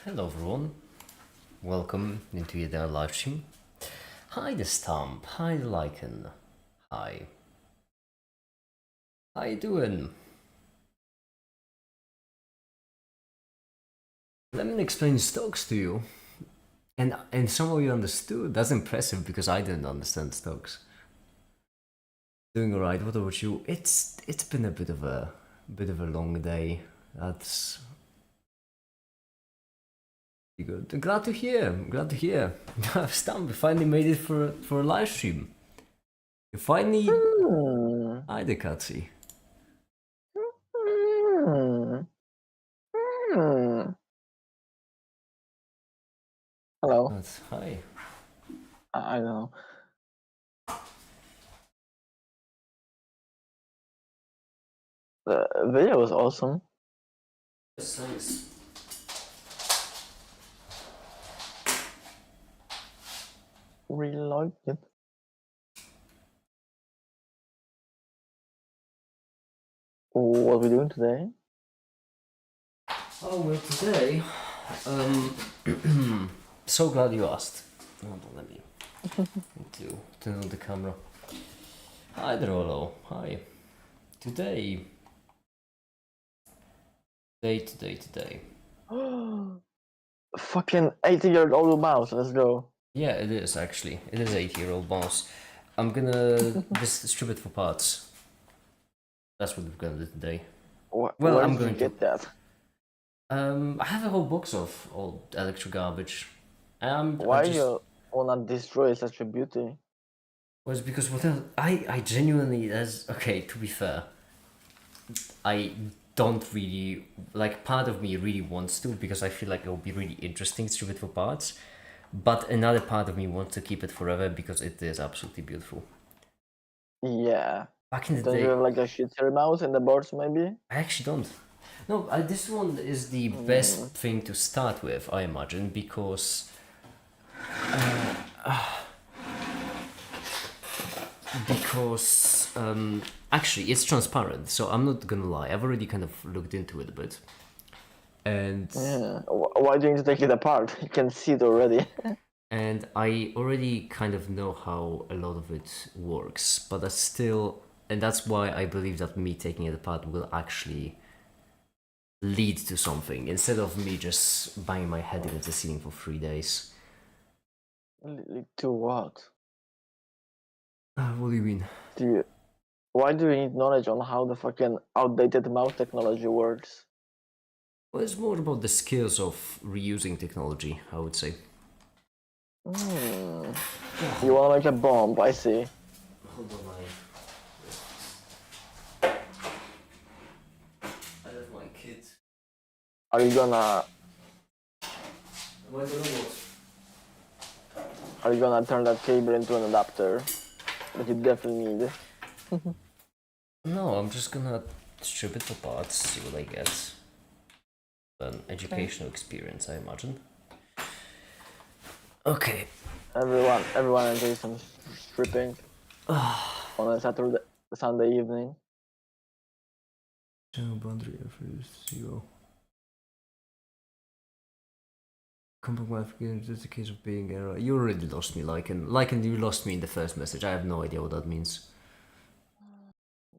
Hello everyone, welcome into the live stream. Hi the Stump, hi the Lycan, hi. How you doing? Let me explain stocks to you. And some of you understood. That's impressive because I didn't understand stocks. Doing alright, what about you? It's been a bit of a long day. That's good. Glad to hear. Stump, you finally made it for a live stream. You finally Hi the Katsi. Hello. That's hi. I don't know. The video was awesome. Yes, thanks. Really liked it. What are we doing today? Oh well, today, so glad you asked. Hold on, let me need to turn on the camera. Hi there, hello. Hi. Today. Fucking 80-year-old mouse. Let's go. Yeah, it is actually. It is 80-year-old mouse. I'm gonna distribute for parts. That's what we're gonna do today. Well, Where I'm did you going to. get that? I have a whole box of old electric garbage. Why Just you wanna destroy such a beauty? was because what else? I genuinely as okay. To be fair, I don't really like. Part of me really wants to because I feel like it will be really interesting to strip it for parts, but another part of me wants to keep it forever because it is absolutely beautiful. Yeah. Back in the Don't you day, have like a shittier mouse in the boards maybe? I actually don't. No, this one is the best thing to start with, I imagine, because actually it's transparent. So I'm not gonna lie. I've already kind of looked into it a bit, and Yeah. Why do you need to take it apart? You can see it already. and I already kind of know how a lot of it works, but I still, and that's why I believe that me taking it apart will actually lead to something instead of me just banging my head against the ceiling for 3 days. To what? What do you mean? Do you? Why do you need knowledge on how the fucking outdated mouse technology works? Well, it's more about the skills of reusing technology, I would say. You wanna make a bomb, I see. Hold on, I have my kid. Are you gonna Am I gonna what? are you gonna turn that cable into an adapter that you definitely need? No, I'm just gonna strip it apart, see what I get. An educational experience, I imagine. Okay. Everyone enjoys some stripping on a Sunday evening. Boundary zero. Compact modification is just a case of being error. You already lost me, Lycan, you lost me in the first message. I have no idea what that means.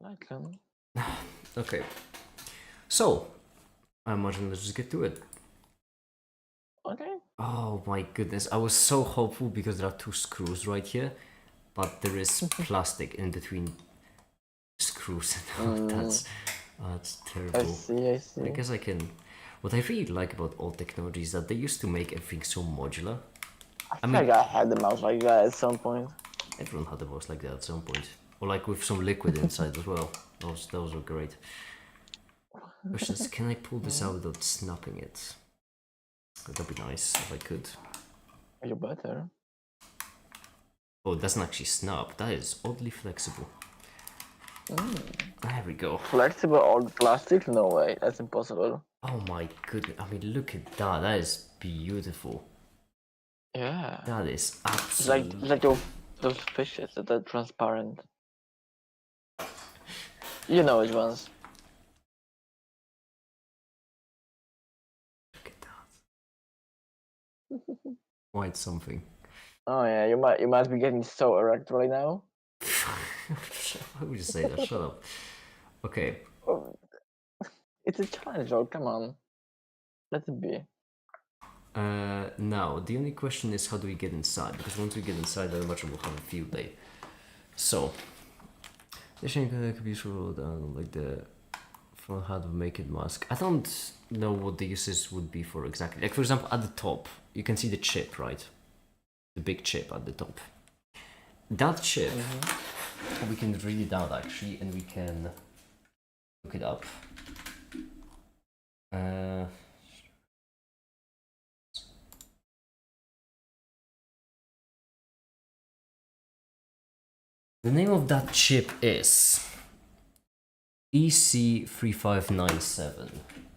I can. Okay. So, I imagine let's just get to it. Okay. Oh my goodness, I was so hopeful because there are two screws right here, but there is plastic in between screws. That's I terrible. see. I guess I can. What I really like about old technology is that they used to make everything so modular. I feel like I had the mouse like that at some point. Everyone had a mouse like that at some point, or like with some liquid inside as well. Those were great. Questions: can I pull this out without snapping it? That'd be nice if I could. You better. Oh, it doesn't actually snap. That is oddly flexible. There we go. Flexible old plastic? No way. That's impossible. Oh my goodness. I mean, look at that. That is beautiful. Yeah. That is It's absolutely. like those fishes that are transparent. You know which ones. Look at that. Quite something. Oh yeah, you must be getting so erect right now. Why would you say that? Shut up. Okay. Oh, it's a challenge, though. Come on, let it be. Now, the only question is how do we get inside? Because once we get inside, I imagine we'll have a field day. So, this could be sort of like the from how to make it mask. I don't know what the uses would be for exactly. Like for example, at the top, you can see the chip, right? The big chip at the top. That chip, we can read it out actually, and we can look it up. The name of that chip is EC3597.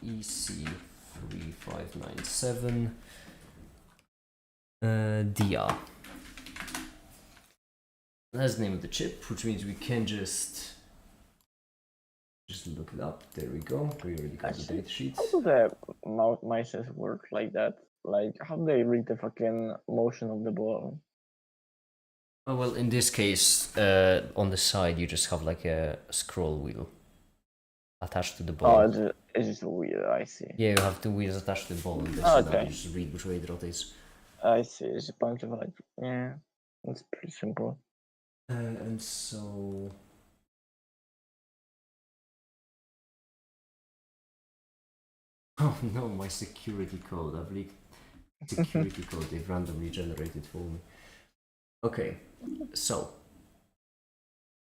EC3597 DR. That's the name of the chip, which means we can just look it up. There we go. We already got the data sheet. How do the mice work like that? Like, how do they read the fucking motion of the ball? Oh, well, in this case, on the side, you just have like a scroll wheel attached to the ball. Oh, it's just a wheel, I see. Yeah, you have two wheels attached to the ball, and this Okay. you just read which way it rotates. I see. It's a bunch of like, yeah, it's pretty simple. And so. Oh no, my security code. I've leaked security code they've randomly generated for me. Okay, so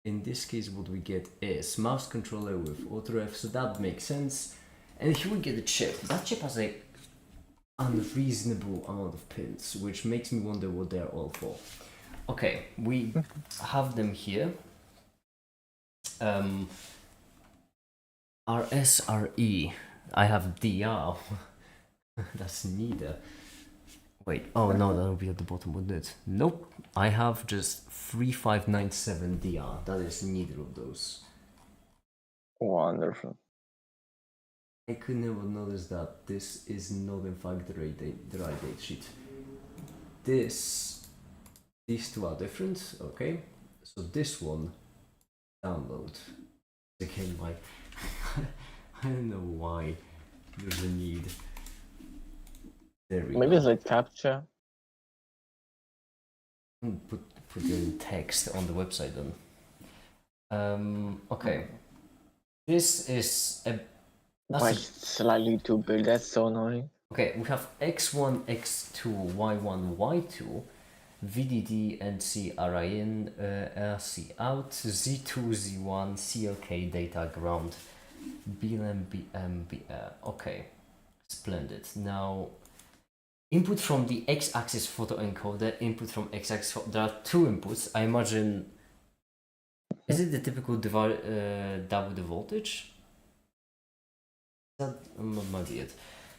in this case, what we get is mouse controller with autoref, so that makes sense. And here we get a chip. That chip has a unreasonable amount of pins, which makes me wonder what they're all for. Okay, we have them here. RSRE. I have DR. That's neither. Wait, oh no, that would be at the bottom, wouldn't it? Nope, I have just 3597 DR. That is neither of those. Wonderful. I could never notice that this is not in fact the right date sheet. These two are different, okay? So this one, download. Again, my I don't know why there's a need. There we Maybe go. it's like captcha. Put the text on the website then. Okay. This is a. Why slightly too big? That's so annoying. Okay, we have x1, x2, y1, y2, VDD, NC, RIN, RC out, z2, z1, CLK, data, ground, BLM, BM, BR. Okay, splendid. Now, input from the x-axis photoencoder, input from x-axis. There are two inputs. I imagine. Is it the typical double the voltage? That might be it.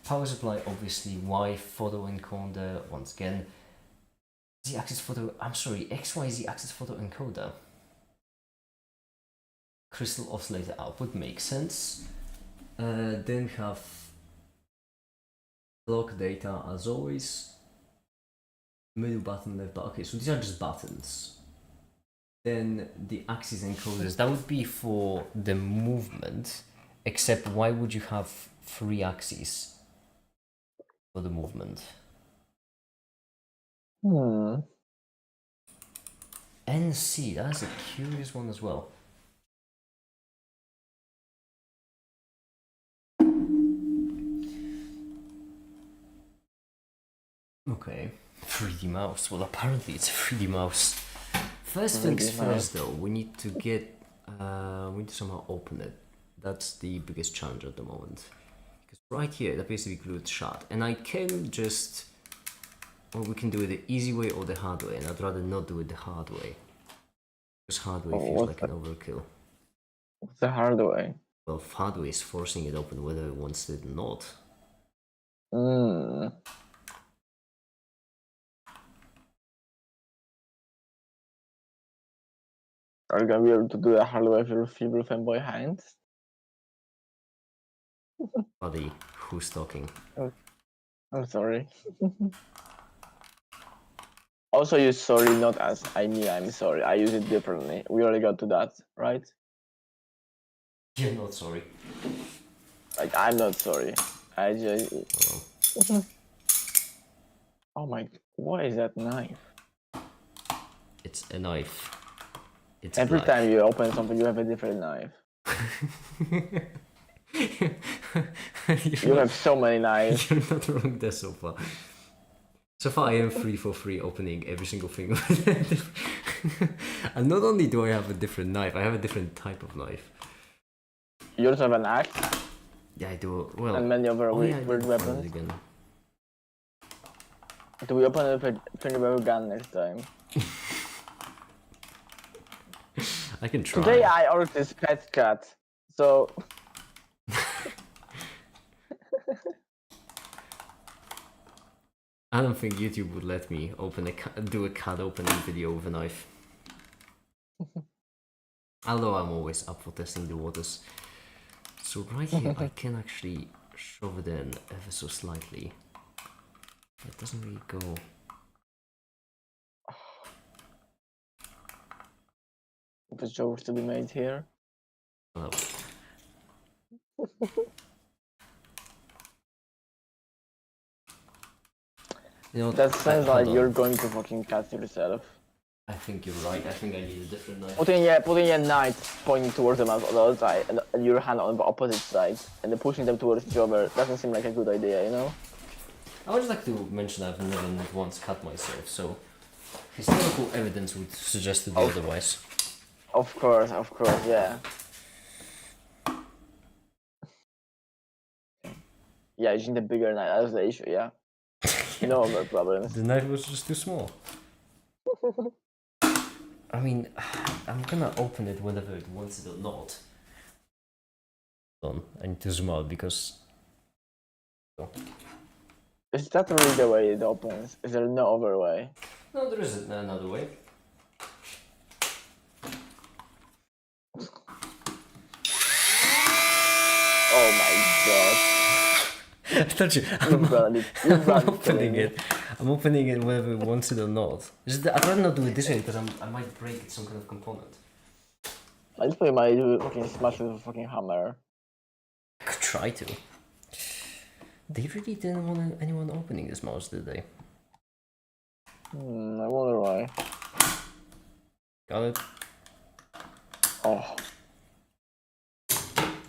Power supply, obviously. Y photoencoder once again. Z-axis photo. I'm sorry. XY Z-axis photoencoder. Crystal oscillator output makes sense. Then we have clock data as always. Middle button, left button. Okay, so these are just buttons. Then the axis encoders. That would be for the movement. Except why would you have 3 axes for the movement? NC, that's a curious one as well. Okay, 3D mouse. Well, apparently it's a 3D mouse. First things first, though, we need to get. We need to somehow open it. That's the biggest challenge at the moment. Because right here, it appears to be glued shut. And I can just. Well, we can do it the easy way or the hard way. And I'd rather not do it the hard way. Because hard way feels like an overkill. What's the hard way? Well, hard way is forcing it open whether it wants it or not. Are you gonna be able to do the hard way with your feeble fanboy hands? Buddy, who's talking? I'm sorry. Also use sorry not as I mean I'm sorry. I use it differently. We already got to that, right? You're not sorry. Like I'm not sorry. I just Oh my, what is that knife? It's a knife. It's Every black. time you open something you have a different knife. You have so many knives. You're not wrong there so far. So far, I am 3 for 3 opening every single thing. And not only do I have a different knife, I have a different type of knife. You also have an axe Yeah, I do. Well, and many other yeah, I weird did find it weapons. again. Do we open it with a finger gun next time? I can try. Today I ordered this pet cat, so I don't think YouTube would let me do a cat opening video with a knife. Although I'm always up for testing the waters. So right here, I can actually shove it in ever so slightly. It doesn't really go. there's jokes to be made here. Well, you know, That sounds hold like on. you're going to fucking cut yourself. I think you're right. I think I need a different knife. Putting a knife pointing towards them on the other side and your hand on the opposite side and then pushing them towards each other doesn't seem like a good idea, you know? I would just like to mention I've never not once cut myself, so historical evidence would suggest to do otherwise. Of course, yeah. Yeah, you need a bigger knife, that's the issue, yeah. No other problems. The knife was just too small. I mean, I'm gonna open it whenever it wants it or not. Hold on, I need to zoom out because. Oh. Is that really the way it opens? Is there no other way? No, there isn't another way. Oh my god. I thought you. I'm opening it. I'm opening it whether it wants it or not. I'd rather not do it this way because I might break some kind of component. I just might do fucking smash with a fucking hammer. I could try to. They really didn't want anyone opening this mouse, did they? I wonder why. Got it. Oh.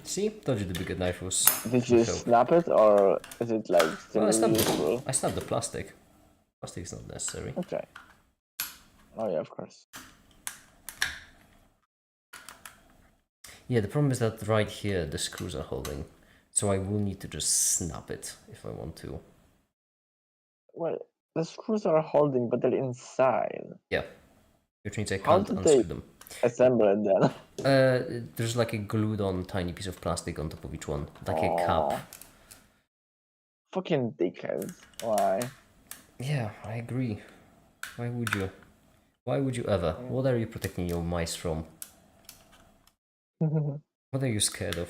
See? Told you the bigger knife was. Did you snap it or is it like still usable? I snapped the plastic. Plastic is not necessary. Okay. Oh yeah, of course. Yeah, the problem is that right here the screws are holding. So I will need to just snap it if I want to. Well, the screws are holding, but they're inside. Yeah. Which means I can't unscrew them. Assemble it then. There's like a glued on tiny piece of plastic on top of each one. Like a cap. Fucking dickheads. Why? Yeah, I agree. Why would you? Why would you ever? What are you protecting your mice from? What are you scared of?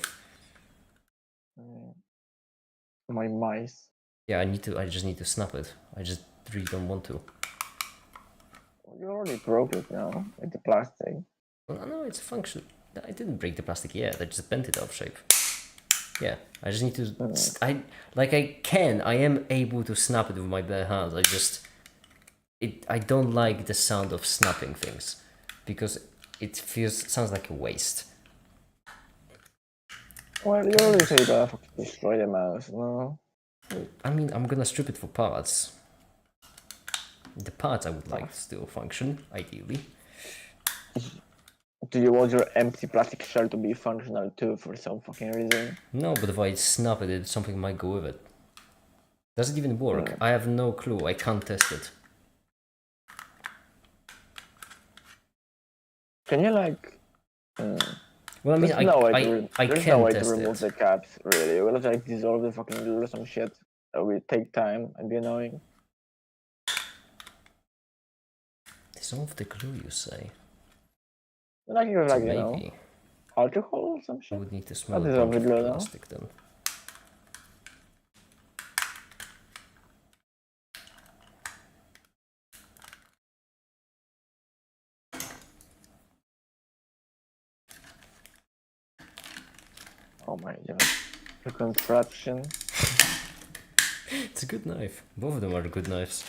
My mice. Yeah, I just need to snap it. I just really don't want to. You already broke it now, with the plastic. Well, no, it's a function. I didn't break the plastic yet. I just bent it out of shape. Yeah, I just need to. I am able to snap it with my bare hands. I don't like the sound of snapping things because it sounds like a waste. Well, you already said you're gonna fucking destroy the mouse, no? I mean, I'm gonna strip it for parts. The parts I would like to still function, ideally. Do you want your empty plastic shell to be functional too for some fucking reason? No, but if I snap it, something might go with it. Does it even work? I have no clue. I can't test it. Can you like... Well, I mean, I can test no way to remove the caps, really. We'll have to like dissolve the fucking glue or some shit. That will take time and be annoying. Dissolve the glue, you say? Like you So know, alcohol or some shit. You would need to smell That a is bunch of glue, plastic then. reconstruction. It's a good knife. Both of them are good knives.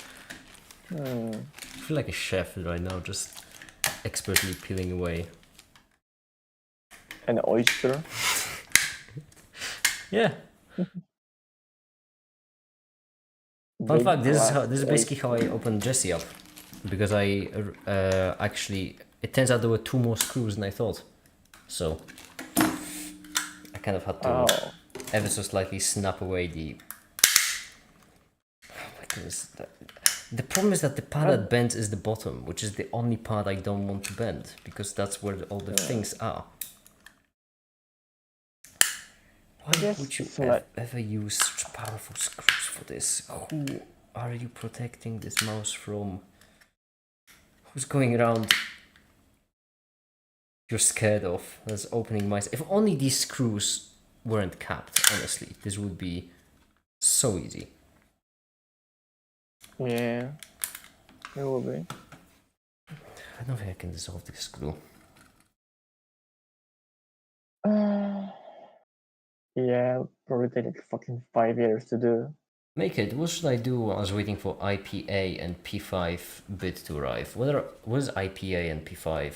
Hmm. I feel like a chef right now, just expertly peeling away. An oyster. Yeah. Fun Big fact: this is glass basically how I oyster. opened Jesse up, because I actually, it turns out there were 2 more screws than I thought, so I kind of had to Oh. ever so slightly snap away the. Oh my goodness! The problem is that the part that bends is the bottom, which is the only part I don't want to bend, because that's where all the things are. Why guess would you it's my- ever use such powerful screws for this? Who are you protecting this mouse from? Who's going around you're scared of as opening mice? If only these screws weren't capped, honestly, this would be so easy. Yeah. It will be. I don't think I can dissolve this screw. Yeah, probably take like fucking 5 years to do. Make it. What should I do while I was waiting for IPA and P5 bit to arrive? What is IPA and P5?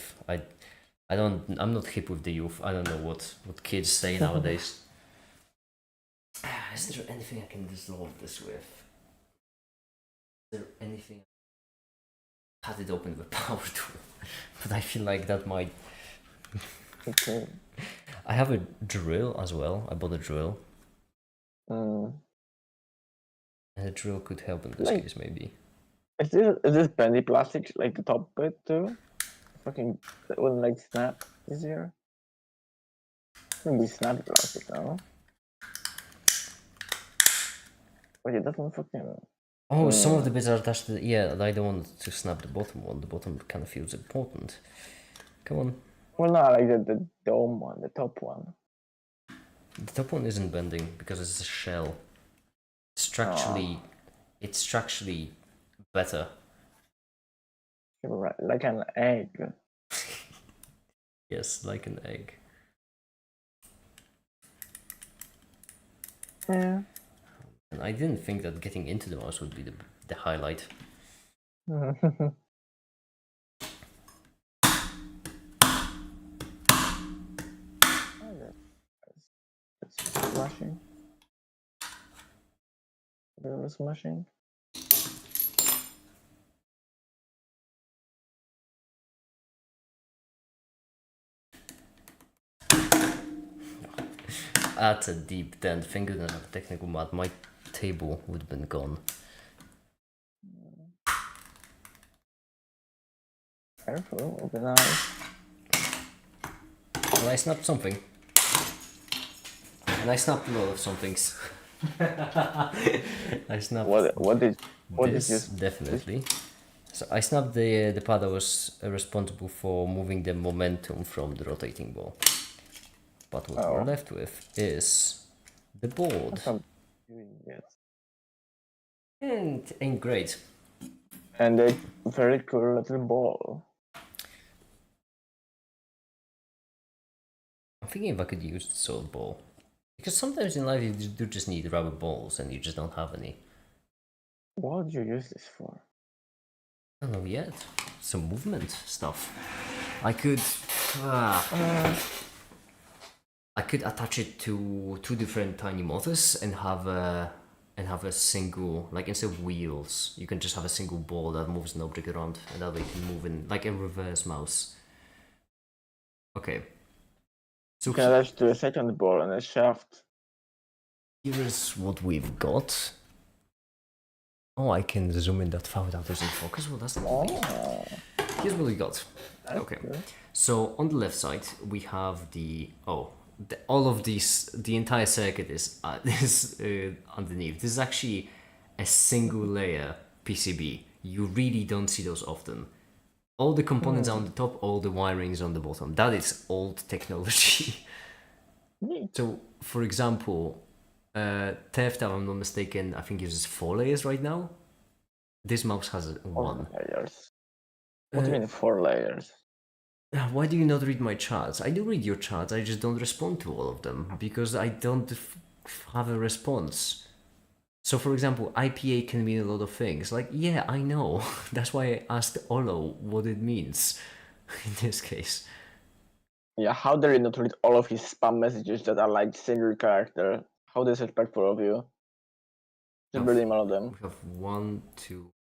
I'm not hip with the youth. I don't know what kids say nowadays. Is there anything I can dissolve this with? Is there anything? Cut it open with power tool, but I feel like that might. Okay. I have a drill as well. I bought a drill, Mm. and a drill could help in this Like- case, maybe. Is this bendy plastic like the top bit too? Fucking it wouldn't like snap easier. Wouldn't be snappy plastic, no? But it doesn't fucking. Oh, some of the bits are attached to. Yeah, I don't want to snap the bottom one. The bottom kind of feels important. Come on. Well, not like the dome one, the top one. The top one isn't bending because it's a shell. Structurally, it's structurally better. You're right, like an egg. Yes, like an egg. Yeah. And I didn't think that getting into the mouse would be the highlight. Smashing. A bit of a smashing. That's a deep dent. Finger than a technical mat. My table would have been gone. Careful, will be nice. Well, I snapped something. And I snapped a lot of somethings. I snapped What did this, you definitely. So I snapped the part that was responsible for moving the momentum from the rotating ball. But what we're left with is the board. Yes. And it ain't great. And a very cool little ball. I'm thinking if I could use the solid ball. Because sometimes in life you do just need rubber balls and you just don't have any. What would you use this for? I don't know yet. Some movement stuff. I could attach it to 2 different tiny motors and have a single, like instead of wheels, you can just have a single ball that moves an object around, and that way you can move in like a reverse mouse. Okay. So You can attach to a second ball and a shaft. here's what we've got. Oh, I can zoom in that far without losing focus. Well, that's lovely. Here's what we got. Okay. So on the left side, we have all of these, the entire circuit is underneath. This is actually a single layer PCB. You really don't see those often. All the components are on the top, all the wiring is on the bottom. That is old technology. So, for example, Theft, if I'm not mistaken, I think uses 4 layers right now. This mouse has 1. Layers. What do you mean 4 layers? Why do you not read my charts? I do read your charts, I just don't respond to all of them because I don't have a response. So, for example, IPA can mean a lot of things. Like, yeah, I know. That's why I asked Olo what it means in this case. Yeah, how dare you not read all of his spam messages that are like single character? How disrespectful of you. Just read all of them. We have 1, 2,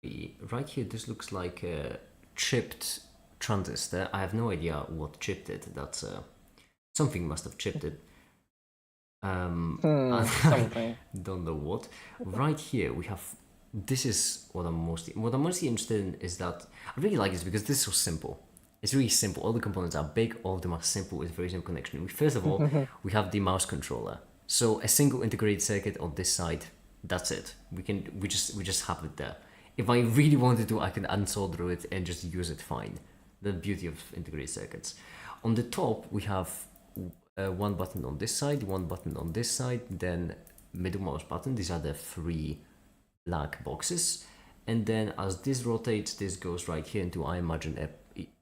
3. Right here, this looks like a chipped transistor. I have no idea what chipped it. That's something must have chipped it. Something. Don't know what. Right here we have. This is what I'm mostly interested in is that I really like this because this is so simple. It's really simple. All the components are big. All of them are simple. It's very simple connection. First of all, we have the mouse controller. So a single integrated circuit on this side. That's it. We just have it there. If I really wanted to, I can unsolder it and just use it fine. The beauty of integrated circuits. On the top, we have one button on this side, one button on this side, then middle mouse button. These are the 3 black boxes. And then as this rotates, this goes right here into, I imagine,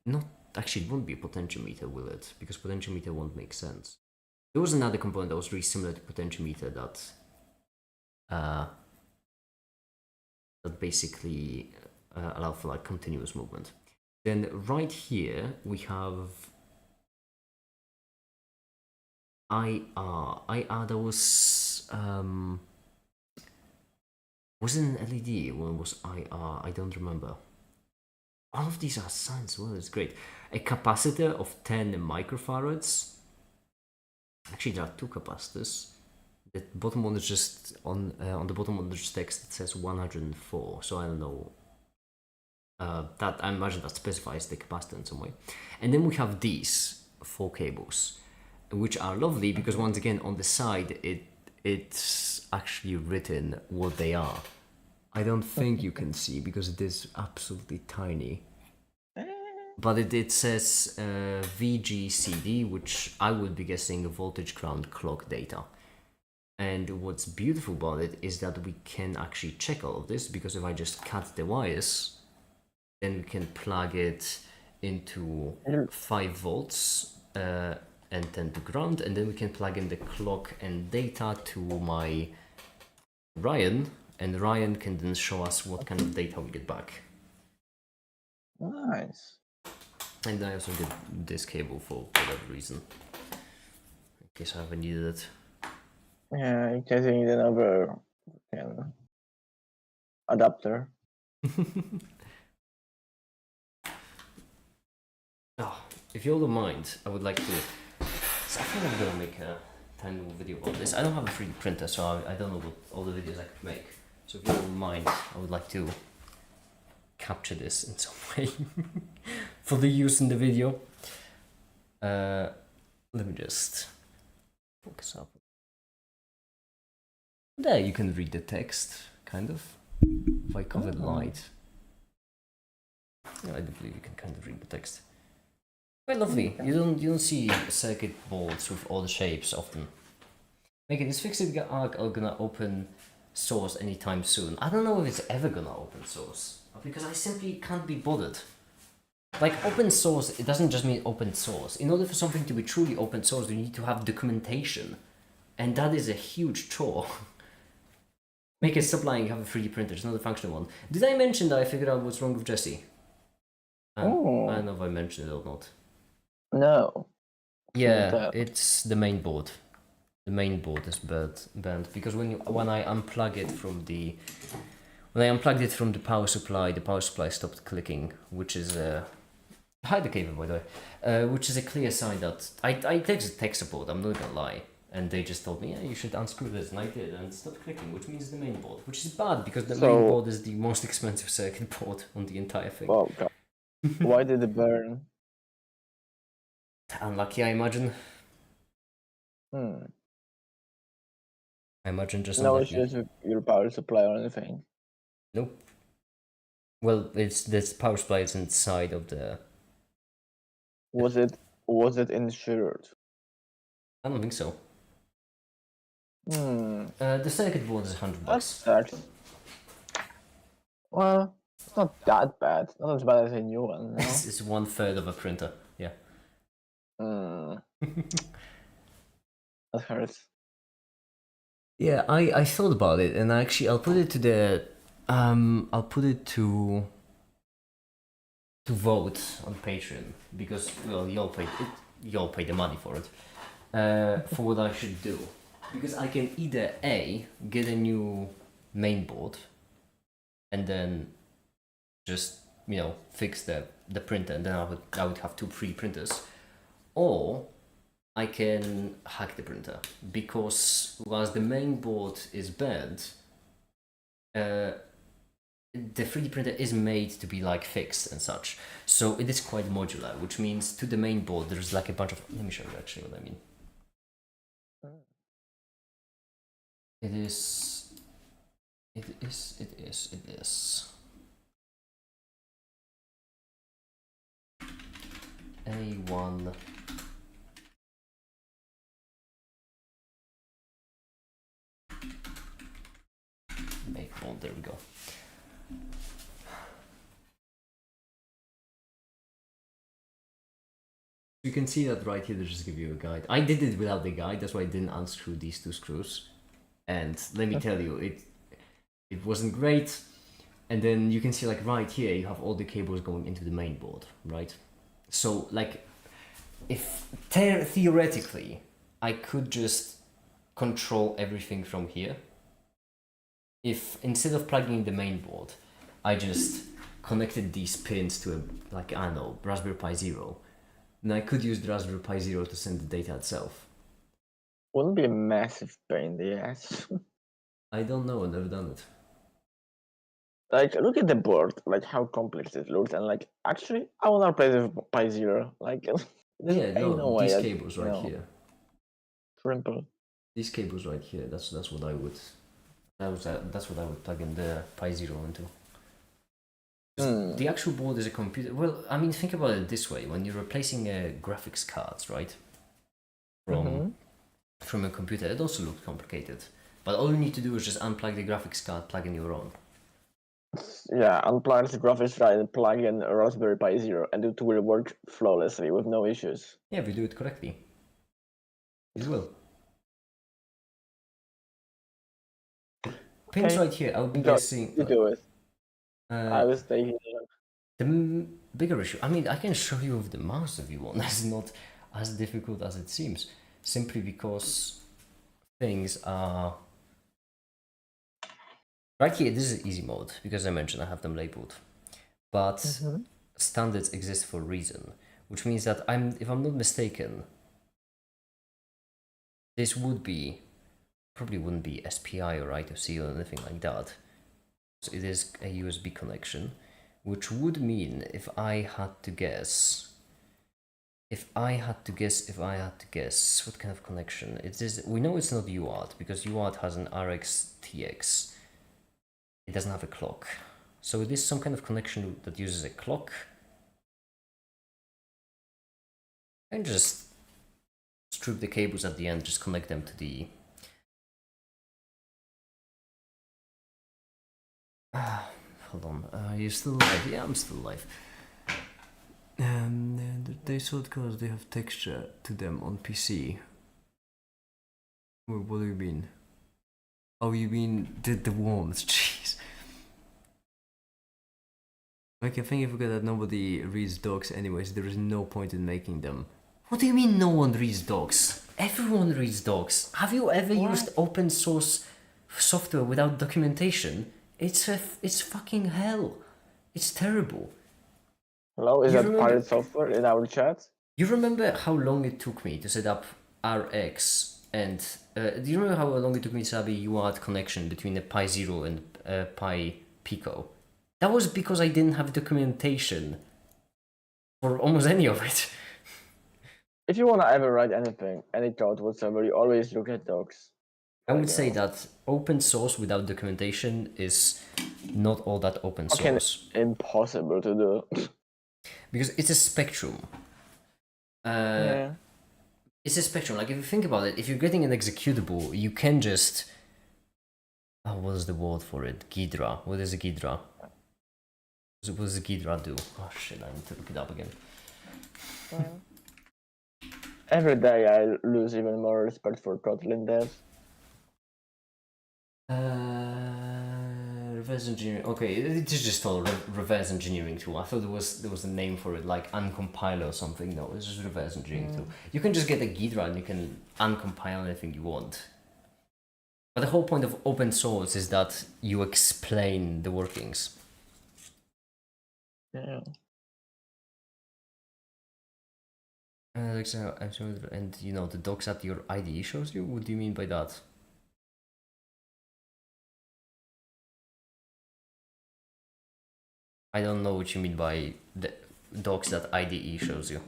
not actually, it won't be a potentiometer, will it? Because potentiometer won't make sense. There was another component that was really similar to potentiometer that basically allow for like continuous movement. Then right here we have IR that was it an LED when it was IR? I don't remember. All of these are signs. Well, it's great. A capacitor of 10 microfarads. Actually, there are 2 capacitors. The bottom one is just on the bottom of the text. It says 104. So I don't know. That I imagine that specifies the capacitor in some way. And then we have these 4 cables, which are lovely because once again on the side it's actually written what they are. I don't think you can see because it is absolutely tiny. But it says VGCD, which I would be guessing voltage ground clock data. And what's beautiful about it is that we can actually check all of this because if I just cut the wires, then we can plug it into 5 volts and then to ground, and then we can plug in the clock and data to my Ryan, and Ryan can then show us what kind of data we get back. Nice. And I also get this cable for whatever reason, in case I ever needed it. Yeah, in case you need another adapter. Oh, if you all don't mind, I would like to. So I think I'm gonna make a tiny little video on this. I don't have a 3D printer, so I don't know what all the videos I could make. So if you don't mind, I would like to capture this in some way for the use in the video. Let me just focus up. There you can read the text, kind of. If I cover the light. Yeah, I do believe you can kind of read the text. Quite lovely. You don't see circuit boards with all the shapes often. Megan, is Fixit Arc gonna open source anytime soon? I don't know if it's ever gonna open source because I simply can't be bothered. Like open source, it doesn't just mean open source. In order for something to be truly open source, you need to have documentation, and that is a huge chore. Make a subline, have a 3D printer, it's not a functional one. Did I mention that I figured out what's wrong with Jesse? I don't know if I mentioned it or not. No. Yeah, it's the main board. The main board is bent because when I unplug it from the power supply stopped clicking, which is hide the cable by the way, which is a clear sign that I texted tech support. I'm not gonna lie, and they just told me, yeah, you should unscrew this, and I did, and it stopped clicking, which means the main board, which is bad because the main board is the most expensive circuit board on the entire thing. Oh god. Why did it burn? Unlucky, I imagine. I imagine just no unlucky. issues with your power supply or anything. Nope. Well, this power supply is inside of the. Was it insured? I don't think so. Hmm. The circuit board is $100. That's well, it's not that bad. Not as bad as a new one. No? It's 1/3 of a printer. Yeah. Mm, that hurts. Yeah, I thought about it, and actually I'll put it to the I'll put it to vote on Patreon because well y'all pay the money for it for what I should do, because I can either A, get a new main board and then just fix the printer, and then I would have two free printers, or I can hack the printer, because whilst the main board is bad, the 3D printer is made to be like fixed and such, so it is quite modular, which means to the main board there's like a bunch of. Let me show you actually what I mean. It is A1. Make bold, there we go. You can see that right here, they just give you a guide. I did it without the guide, that's why I didn't unscrew these two screws. And let me tell you, it wasn't great. And then you can see like right here, you have all the cables going into the main board, right? So like, if theoretically, I could just control everything from here. If instead of plugging in the main board, I just connected these pins to a, like, I don't know, Raspberry Pi Zero, then I could use the Raspberry Pi Zero to send the data itself. Wouldn't be a massive pain in the ass. I don't know, I've never done it. Like, look at the board, like how complex it looks, and like, actually, I wanna play with Pi Zero. Like, Yeah, ain't no way these that, cables right here. Simple. These cables right here, that's what I would, that's what I would plug in the Pi Zero into. The actual board is a computer. Well, I mean, think about it this way: when you're replacing graphics cards, right, from a computer, it also looks complicated. But all you need to do is just unplug the graphics card, plug in your own. Yeah, unplug the graphics card and plug in a Raspberry Pi Zero, and it will work flawlessly with no issues. Yeah, if you do it correctly, it will. Pins right here. I'll be guessing. You do it. I Uh, was taking. the bigger issue. I mean, I can show you with the mouse if you want. That's not as difficult as it seems. Simply because things are right here. This is easy mode because I mentioned I have them labeled, but standards exist for a reason, which means that if I'm not mistaken, this would be probably wouldn't be SPI or I2C or anything like that. So it is a USB connection, which would mean if I had to guess, what kind of connection it is. We know it's not UART because UART has an RX-TX. It doesn't have a clock, so it is some kind of connection that uses a clock. And just strip the cables at the end, just connect them to the. Hold on, are you still alive? Yeah, I'm still alive. They thought because they have texture to them on PC. What do you mean? Oh, you mean the warmth? Jeez. Like, I think I forgot that nobody reads docs anyways, there is no point in making them. What do you mean no one reads docs? Everyone reads docs. Have you ever used open source software without documentation? It's fucking hell. It's terrible. Hello, is that pirate software in our chat? You remember how long it took me to set up RX and do you remember how long it took me to set up a UART connection between the Pi Zero and Pi Pico? That was because I didn't have documentation for almost any of it. If you want to ever write anything, any code whatsoever, you always look at docs. I would say that open source without documentation is not all that open source. Impossible to do. Because it's a spectrum. Yeah. It's a spectrum. Like, if you think about it, if you're getting an executable, you can just. Oh, what is the word for it? Ghidra. What is a Ghidra? What does a Ghidra do? Oh shit, I need to look it up again. Well, every day I lose even more respect for Kotlin devs. Reverse engineering. Okay, it is just all reverse engineering tool. I thought there was a name for it, like uncompiler or something. No, it's just reverse engineering tool. You can just get a Ghidra and you can uncompile anything you want. But the whole point of open source is that you explain the workings. Yeah. And you know the docs that your IDE shows you. What do you mean by that? I don't know what you mean by the docs that IDE shows you.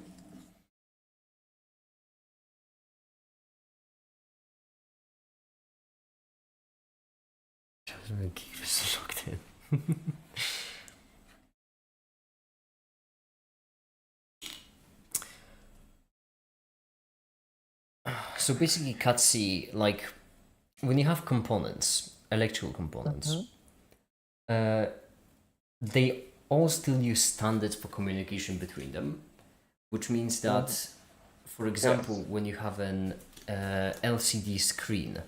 Keep locked in. So basically, CATC, like when you have components, electrical components, they all still use standards for communication between them, which means that, for example, when you have an LCD screen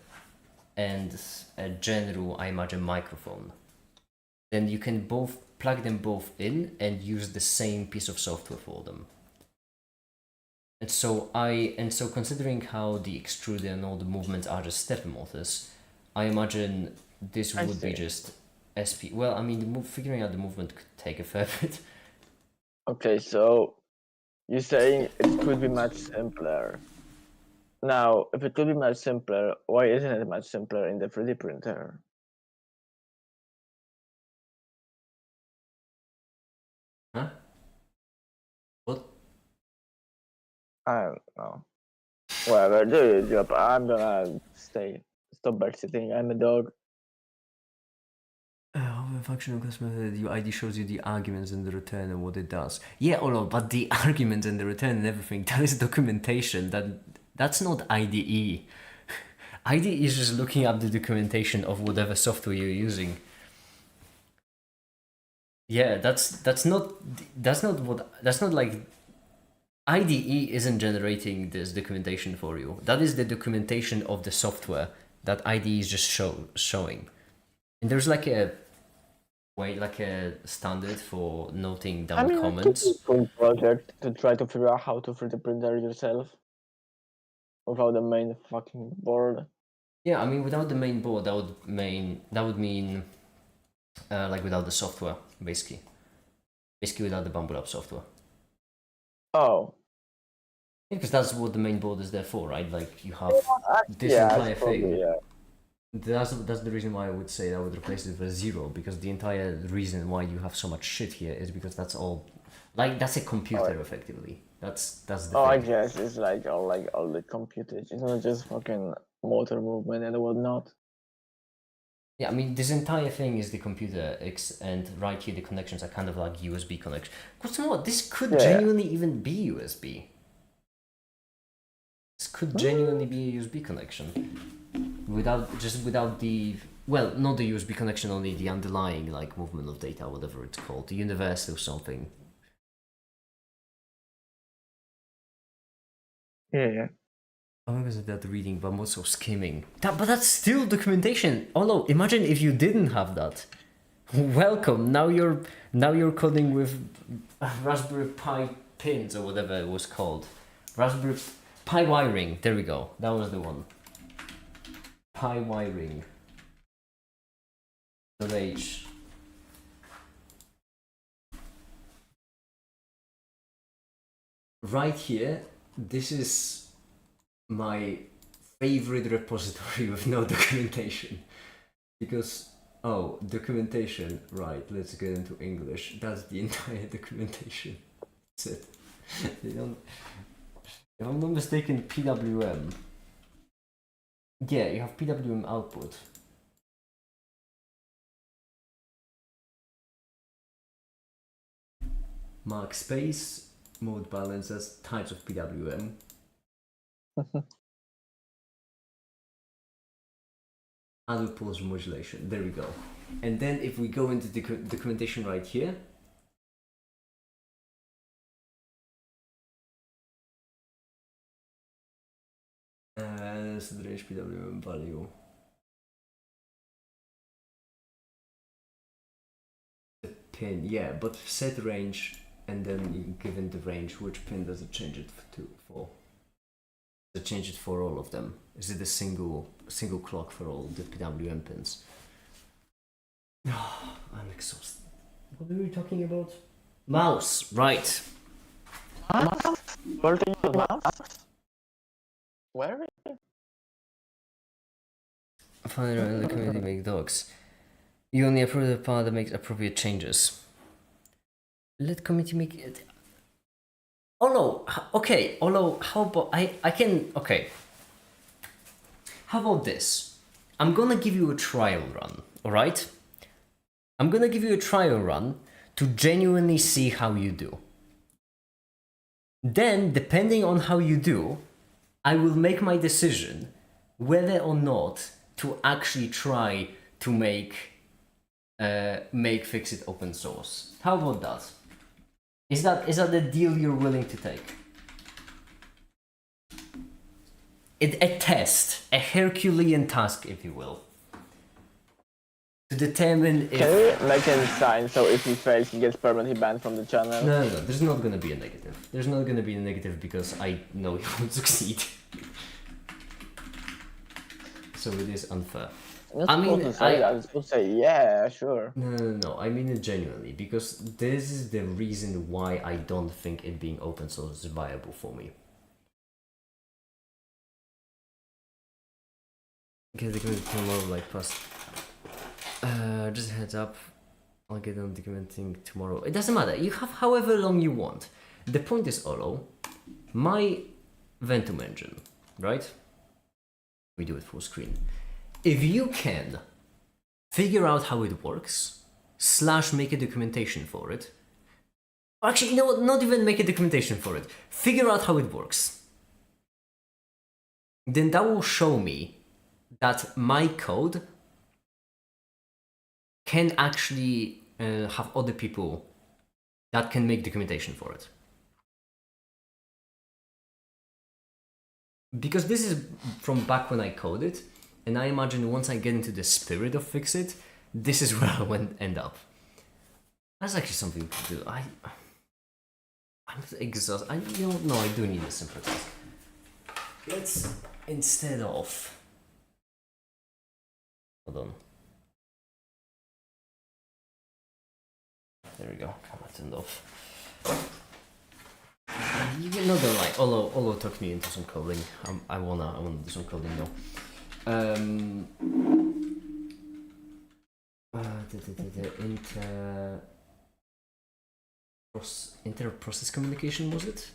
and a general, I imagine, microphone, then you can both plug them both in and use the same piece of software for them. And so considering how the extruder and all the movements are just stepper motors, I imagine this would be just SP. Well, I mean, figuring out the movement could take a fair bit. Okay, so you're saying it could be much simpler. Now, if it could be much simpler, why isn't it much simpler in the 3D printer? Huh? What? I don't know. Whatever, do your job. I'm gonna stop backseating. I'm a dog. The functional customer your ID shows you the arguments and the return and what it does. Yeah, but the arguments and the return and everything, that is documentation. That's not IDE. IDE is just looking up the documentation of whatever software you're using. Yeah, that's not like IDE isn't generating this documentation for you. That is the documentation of the software that IDE is just showing. And there's like a standard for noting down comments. It's a cool project to try to figure out how to 3D printer yourself without the main fucking board. Yeah, I mean, without the main board, that would mean like without the software, basically without the Bumble Up software. Oh. Yeah, because that's what the main board is there for, right? Like you have this entire thing. Yeah. That's the reason why I would say I would replace it with 0, because the entire reason why you have so much shit here is because that's all, like, that's a computer effectively. That's the thing. I guess it's like all the computers. It's not just fucking motor movement and whatnot. Yeah, I mean, this entire thing is the computer, and right here the connections are kind of like USB connections. What's more, this could genuinely even be USB. This could genuinely be a USB connection. Without the, well, not the USB connection, only the underlying, like, movement of data, whatever it's called, the universal something. Yeah. I was that reading, but I'm also skimming. But that's still documentation. Although, imagine if you didn't have that. Welcome. Now you're coding with Raspberry Pi pins or whatever it was called. Raspberry Pi wiring. There we go. That was the one. Pi wiring. .h. Right here, this is my favorite repository with no documentation, because documentation, right, let's get into English. That's the entire documentation. That's it. If I'm not mistaken, PWM. Yeah, you have PWM output. Mark space, mode balancers, types of PWM. Auto pulse modulation. There we go. And then if we go into the documentation right here, set range PWM value. The pin, yeah, but set range and then given the range, which pin does it change it for? Does it change it for all of them? Is it a single clock for all the PWM pins? I'm exhausted. What were we talking about? Mouse, right. Mouse? Where do you use mouse? Where? Finally, in the community make docs. You only approve the part that makes appropriate changes. Let committee make it. Oh no, okay, although, how about, I can, okay. How about this? I'm gonna give you a trial run, alright? I'm gonna give you a trial run to genuinely see how you do. Then, depending on how you do, I will make my decision whether or not to actually try to make Fixit open source. How about that? Is that the deal you're willing to take? A test, a Herculean task, if you will, to determine if... Can we make a sign so if he fails, he gets permanently banned from the channel? No, there's not gonna be a negative. There's not gonna be a negative because I know he won't succeed. So it is unfair. I mean, I'm supposed to say, yeah, sure. No, I mean it genuinely, because this is the reason why I don't think it being open source is viable for me. Okay, they're going to tomorrow like past. Just a heads up, I'll get on documenting tomorrow. It doesn't matter, you have however long you want. The point is, Olo, my Ventum engine, right? We do it full screen. If you can figure out how it works, / make a documentation for it, actually, you know what, not even make a documentation for it, figure out how it works, then that will show me that my code can actually have other people that can make documentation for it. Because this is from back when I coded, and I imagine once I get into the spirit of Fixit, this is where I will end up. That's actually something to do. I'm exhausted. I do need a simpler task. Let's, instead of... Hold on. There we go, camera turned off. You're not gonna lie, Olo took me into some coding. I wanna do some coding though. Inter-process communication, was it?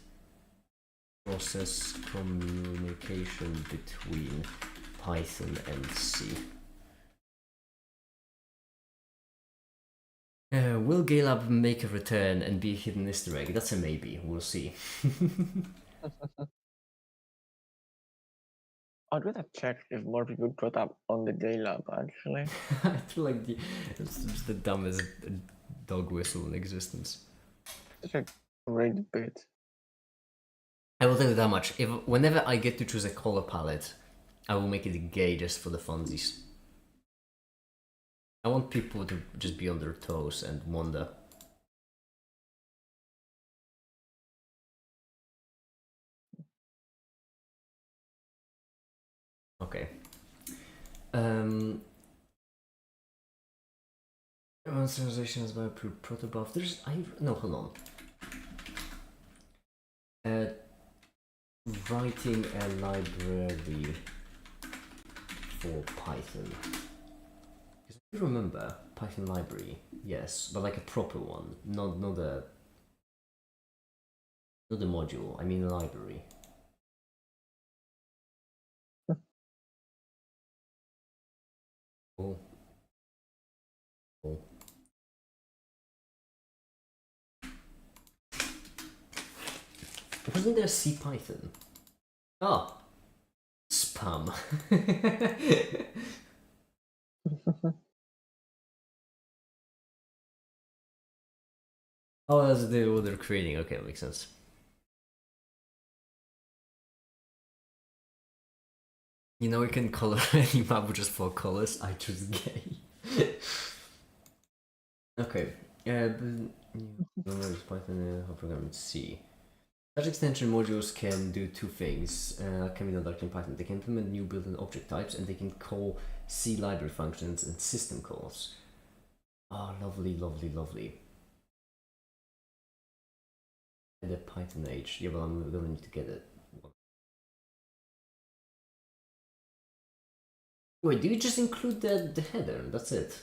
Process communication between Python and C. Will Galab make a return and be a hidden Easter egg? That's a maybe, we'll see. I'd rather check if more people got up on the day lab, actually. I feel like it's just the dumbest dog whistle in existence. It's a great bit. I will tell you that much. Whenever I get to choose a color palette, I will make it gay just for the funsies. I want people to just be on their toes and wonder. Okay. Translations by protobuf. No, hold on. Writing a library for Python. You remember Python library? Yes, but like a proper one, not the module. I mean a library. Cool. Wasn't there C Python? Ah, spam. Oh, that's what they're creating. Okay, that makes sense. You know, you can color any map with just 4 colors. I choose gay. Okay. Python program C. Such extension modules can do two things. Can be done directly in Python. They can implement new built-in object types, and they can call C library functions and system calls. Oh, lovely, lovely, lovely. And the Python H. Yeah, well, I'm gonna need to get it. Wait, do you just include the header? That's it.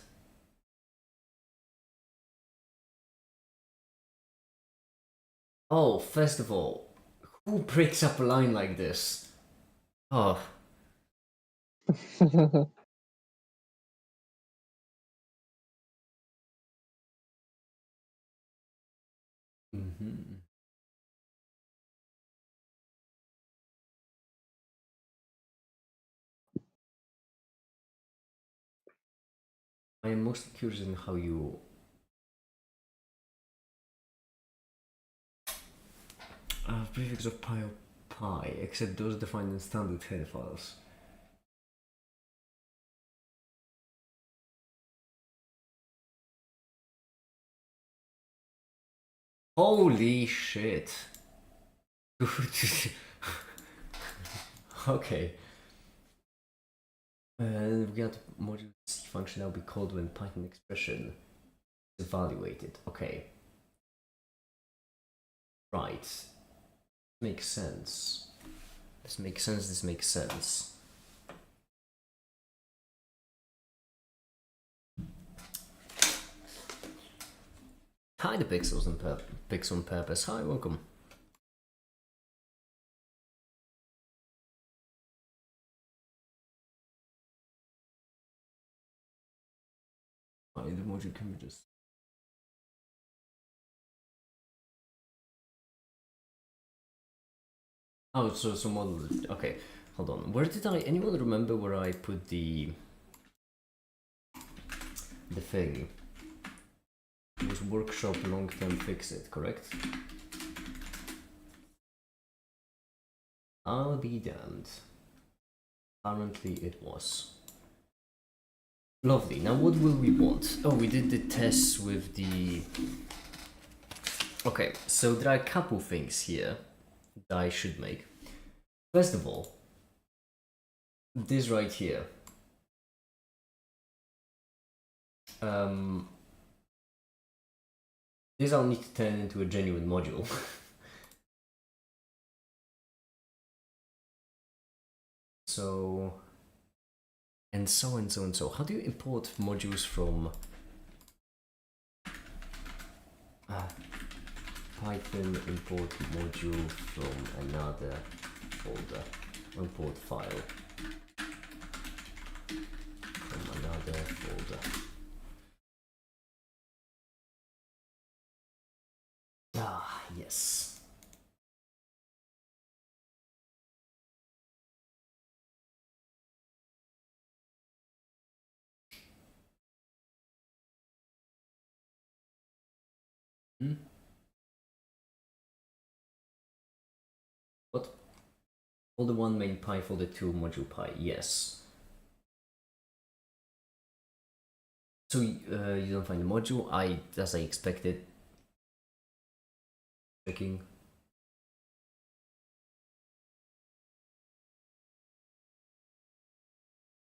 Oh, first of all, who breaks up a line like this? Oh. I am mostly curious in how you prefix of pi or pi, except those defined in standard header files. Holy shit. Okay. And we got module C function that will be called when Python expression is evaluated. Okay. Right. Makes sense. This makes sense, this makes sense. Hi, the Pixels on Pixel on Purpose. Hi, welcome. Hi, the module can be just. Oh, so model. Okay, hold on. Where did I? Anyone remember where I put the thing? It was workshop long-term fix it, correct? I'll be damned. Apparently it was. Lovely. Now what will we want? Oh, we did the tests with the... Okay, so there are a couple things here that I should make. First of all, this right here. This I'll need to turn into a genuine module. So, and so and so and so. How do you import modules from Python import module from another folder? Import file from another folder. Ah, yes. What? Folder 1 main pi, folder 2 module pi, yes. So you don't find the module, as I expected. Checking.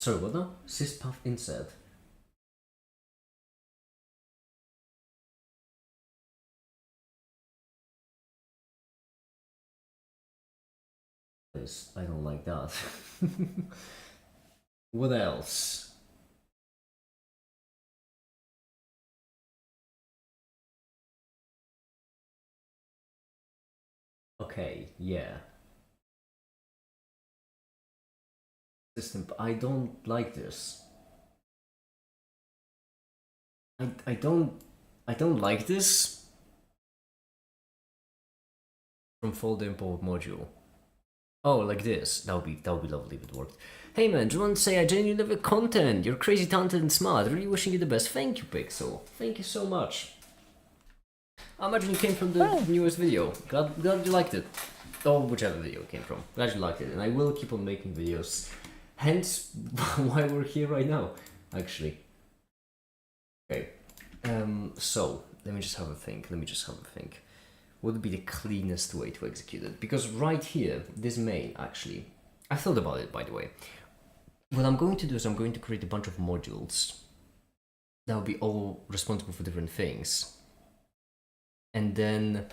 Sorry, what now? Syspath insert. I don't like that. What else? Okay, yeah. System, I don't like this. I don't like this. From folder import module. Oh, like this. That would be lovely if it worked. Hey man, just want to say I genuinely love your content. You're crazy talented and smart. Really wishing you the best. Thank you, Pixel. Thank you so much. I imagine you came from the newest video. Glad you liked it. Or whichever video it came from. Glad you liked it. And I will keep on making videos. Hence why we're here right now, actually. Okay. So let me just have a think. What would be the cleanest way to execute it? Because right here, this main actually, I thought about it, by the way. What I'm going to do is I'm going to create a bunch of modules that will be all responsible for different things. And then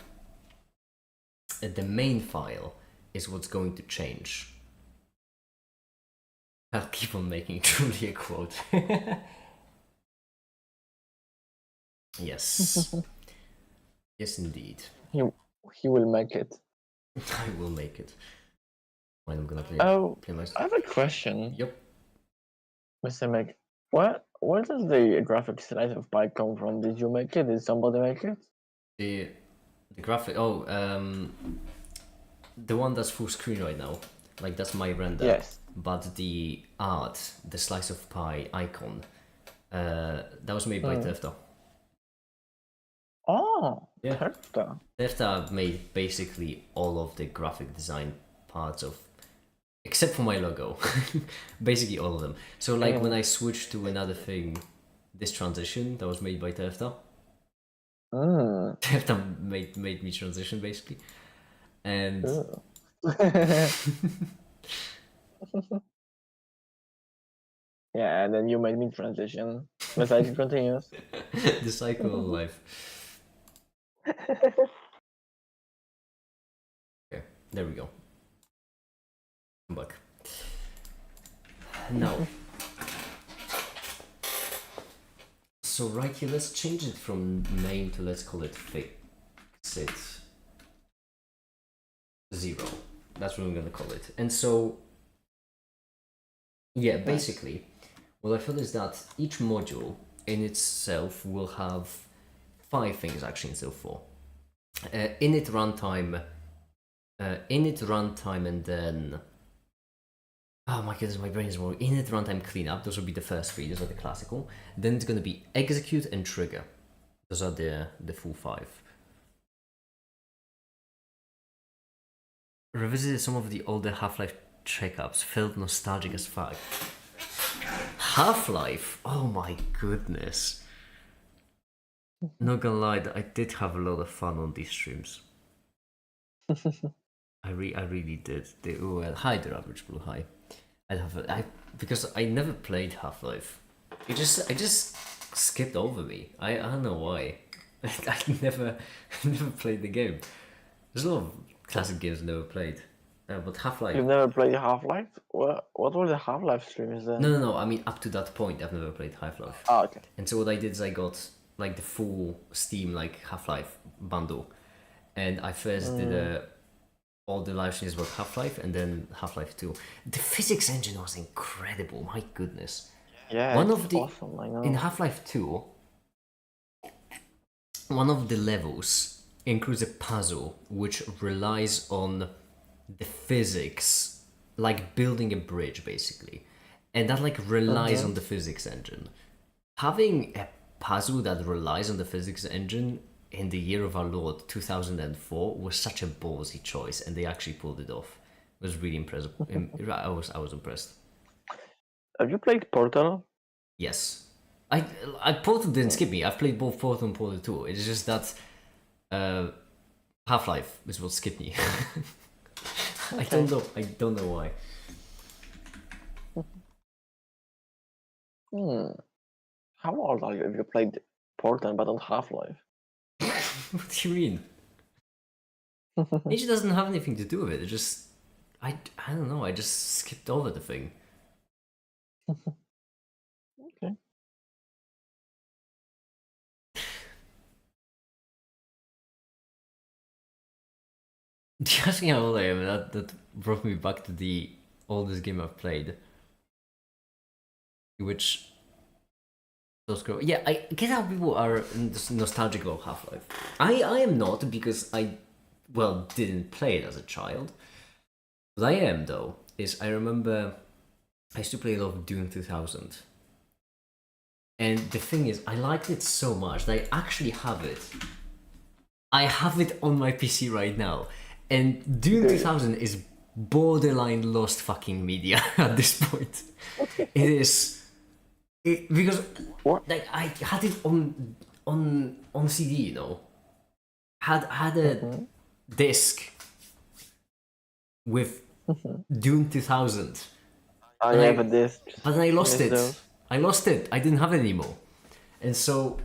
the main file is what's going to change. I'll keep on making truly a quote. Yes. Yes, indeed. He will make it. I will make it. When I'm gonna play. Oh, play my... I have a question. Yep. Mr. Meg, where does the graphics slice of Pi come from? Did you make it? Did somebody make it? The graphic. Oh, the one that's full screen right now. Like that's my render. Yes. But the art, the slice of pie icon, that was made by Tefta. Oh, Yeah. Tefta. Tefta made basically all of the graphic design parts of, except for my logo, basically all of them. So like when I switched to another thing, this transition that was made by Tefta. Tefta made me transition basically, and yeah, and then you made me transition. The cycle continues. The cycle of life. Okay, there we go. I'm back. Now, so right here, let's change it from main to, let's call it fixit 0. That's what I'm gonna call it. And so, yeah, basically, what I feel is that each module in itself will have 5 things actually instead of 4. Init runtime, and then, oh my goodness, my brain is more. Init runtime cleanup, those will be the first 3, those are the classical. Then it's gonna be execute and trigger. Those are the full 5. Revisited some of the older Half-Life checkups, felt nostalgic as fuck. Half-Life? Oh my goodness. Not gonna lie, I did have a lot of fun on these streams. I really did. Hi there, Average Blue, hi. Because I never played Half-Life. I just skipped over me. I don't know why. I never played the game. There's a lot of classic games I never played. But Half-Life... You've never played Half-Life? What were the Half-Life streams then? No, I mean up to that point I've never played Half-Life. Oh, okay. And so what I did is I got like the full Steam like Half-Life bundle. And I first did all the live streams about Half-Life and then Half-Life 2. The physics engine was incredible, my goodness. Yeah, awesome, I know. In Half-Life 2, one of the levels includes a puzzle which relies on the physics, like building a bridge basically. And that like relies on the physics engine. Having a puzzle that relies on the physics engine in the year of our Lord 2004 was such a ballsy choice, and they actually pulled it off. It was really impressive. I was impressed. Have you played Portal? Yes. I Portal didn't skip me. I've played both Portal and Portal 2. It's just that Half-Life is what skipped me. I don't know why. How old are you if you played Portal but not Half-Life? What do you mean? It doesn't have anything to do with it. It just... I don't know. I just skipped over the thing. Okay. Just how old I am, that brought me back to the oldest game I've played. Which... Yeah, I get how people are nostalgic about Half-Life. I am not, because I, didn't play it as a child. What I am, though, is I remember I used to play a lot of Doom 2000. And the thing is, I liked it so much that I actually have it. I have it on my PC right now. And Doom 2000 is borderline lost fucking media at this point. It is because What? like I had it on CD, you know. Had a disc with Dune 2000. I And have a disc. But then I lost Miss it. those. I lost it. I didn't have it anymore. And so,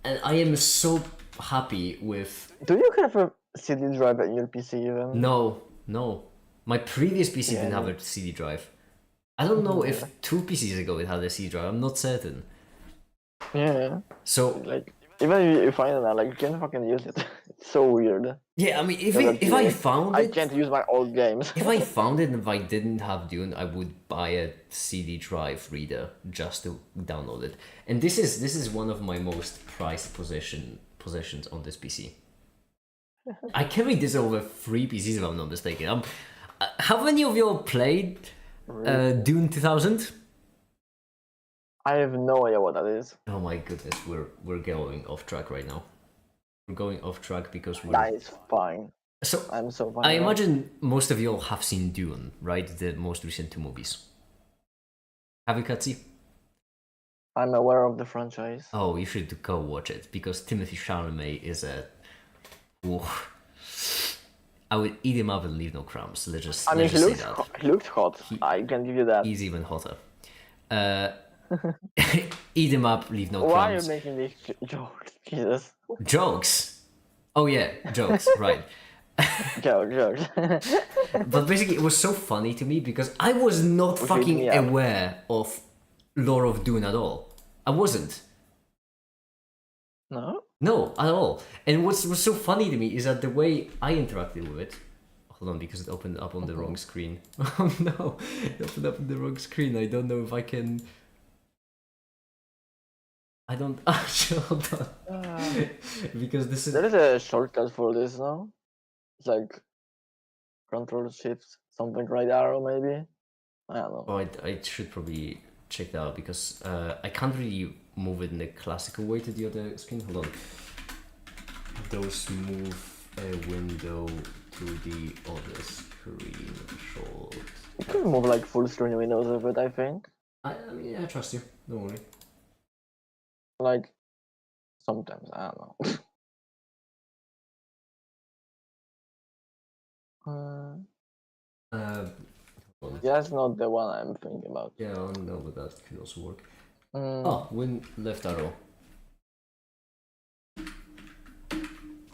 and I am so happy with. Do you have a CD drive in your PC even? No. My previous PC didn't have no. a CD drive. I don't know if 2 PCs ago it had a CD drive. I'm not certain. Yeah. So Like even if you find it now, like you can't fucking use it. It's so weird. yeah, I mean, Because if I like, found I it, can't use my old games. if I found it and if I didn't have Dune, I would buy a CD drive reader just to download it. And this is one of my most prized possessions on this PC. I carry this over 3 PCs if I'm not mistaken. How many of you all played Dune 2000? I have no idea what that is. Oh my goodness, we're going off track right now. We're going off track because we're. That is fine. So I'm so fine. I imagine most of you all have seen Dune, right? The most recent 2 movies. Have you, Katsi? I'm aware of the franchise. Oh, you should go watch it because Timothy Chalamet is a. Ooh. I would eat him up and leave no crumbs. Let's just. I mean, let's just say that. he looked hot. I can give you that. He's even hotter. Eat him up, leave no Why are you crumbs. making these jokes? Jesus. Jokes. Oh yeah, jokes. Right. Jokes. But basically, it was so funny to me because I was not fucking me up. aware of lore of Dune at all. I wasn't. No? No, at all. And what's was so funny to me is that the way I interacted with it. Hold on, because it opened up on the wrong screen. Oh no, it opened up on the wrong screen. I don't know if I can. I don't. Actually, hold on. Because this is. There is a shortcut for this now. It's like Control Shift something right arrow maybe. I don't know. Oh, I should probably check that out because I can't really move it in the classical way to the other screen. Hold on. Those move a window to the other screen. Short. You can move like full screen windows of it, I think. I mean, I trust you. Don't worry. Like sometimes, I don't know. That's not the one I'm thinking about. Yeah, I know, but that could also work. Mm, Oh, win left arrow.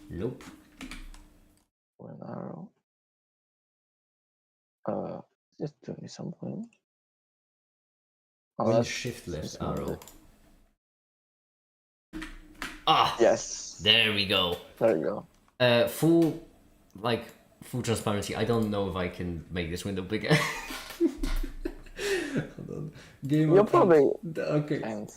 Nope. one arrow. Just doing something. Win Unless shift left it's not arrow. it. Ah! Yes. There we go. There you go. Full transparency. I don't know if I can make this window bigger. Hold on. Game You'll options. probably Okay. can't.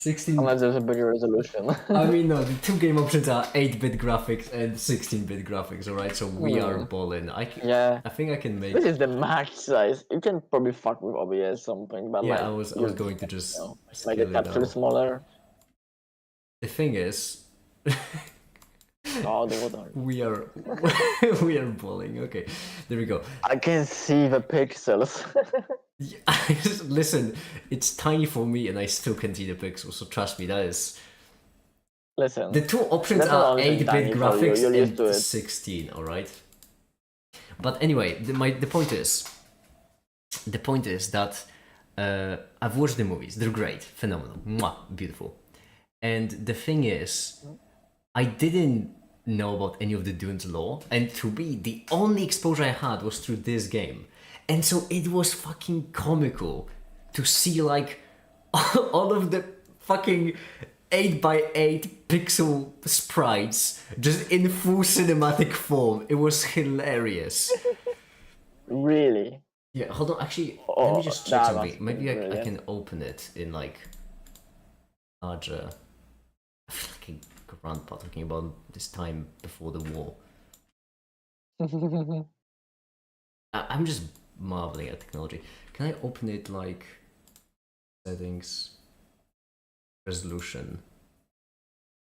16. Unless there's a bigger resolution. I mean, no, the two game options are 8-bit graphics and 16-bit graphics, alright? So we are balling. Yeah. I think I can make. This is the max size. You can probably fuck with OBS something, but Yeah, like I was going to just you know, scale make the it capsule down. smaller. The thing is, Oh, the water. we are we are balling. Okay, there we go. I can see the pixels. Yeah, listen, it's tiny for me, and I still can see the pixels. So trust me, that is. Listen. The two options That's not are only 8-bit tiny for you, graphics you're used to and it. 16. All right. But anyway, the point is that I've watched the movies. They're great, phenomenal, mwah, beautiful. And the thing is, I didn't know about any of the Dune's lore, and to me, the only exposure I had was through this game. And so it was fucking comical to see like all of the fucking 8x8 pixel sprites just in full cinematic form. It was hilarious. Really? Yeah, hold on. Actually, let me just check that something. must Maybe be I brilliant. can open it in like larger. I feel like a grandpa talking about this time before the war. I'm just marveling at technology. Can I open it like settings, resolution?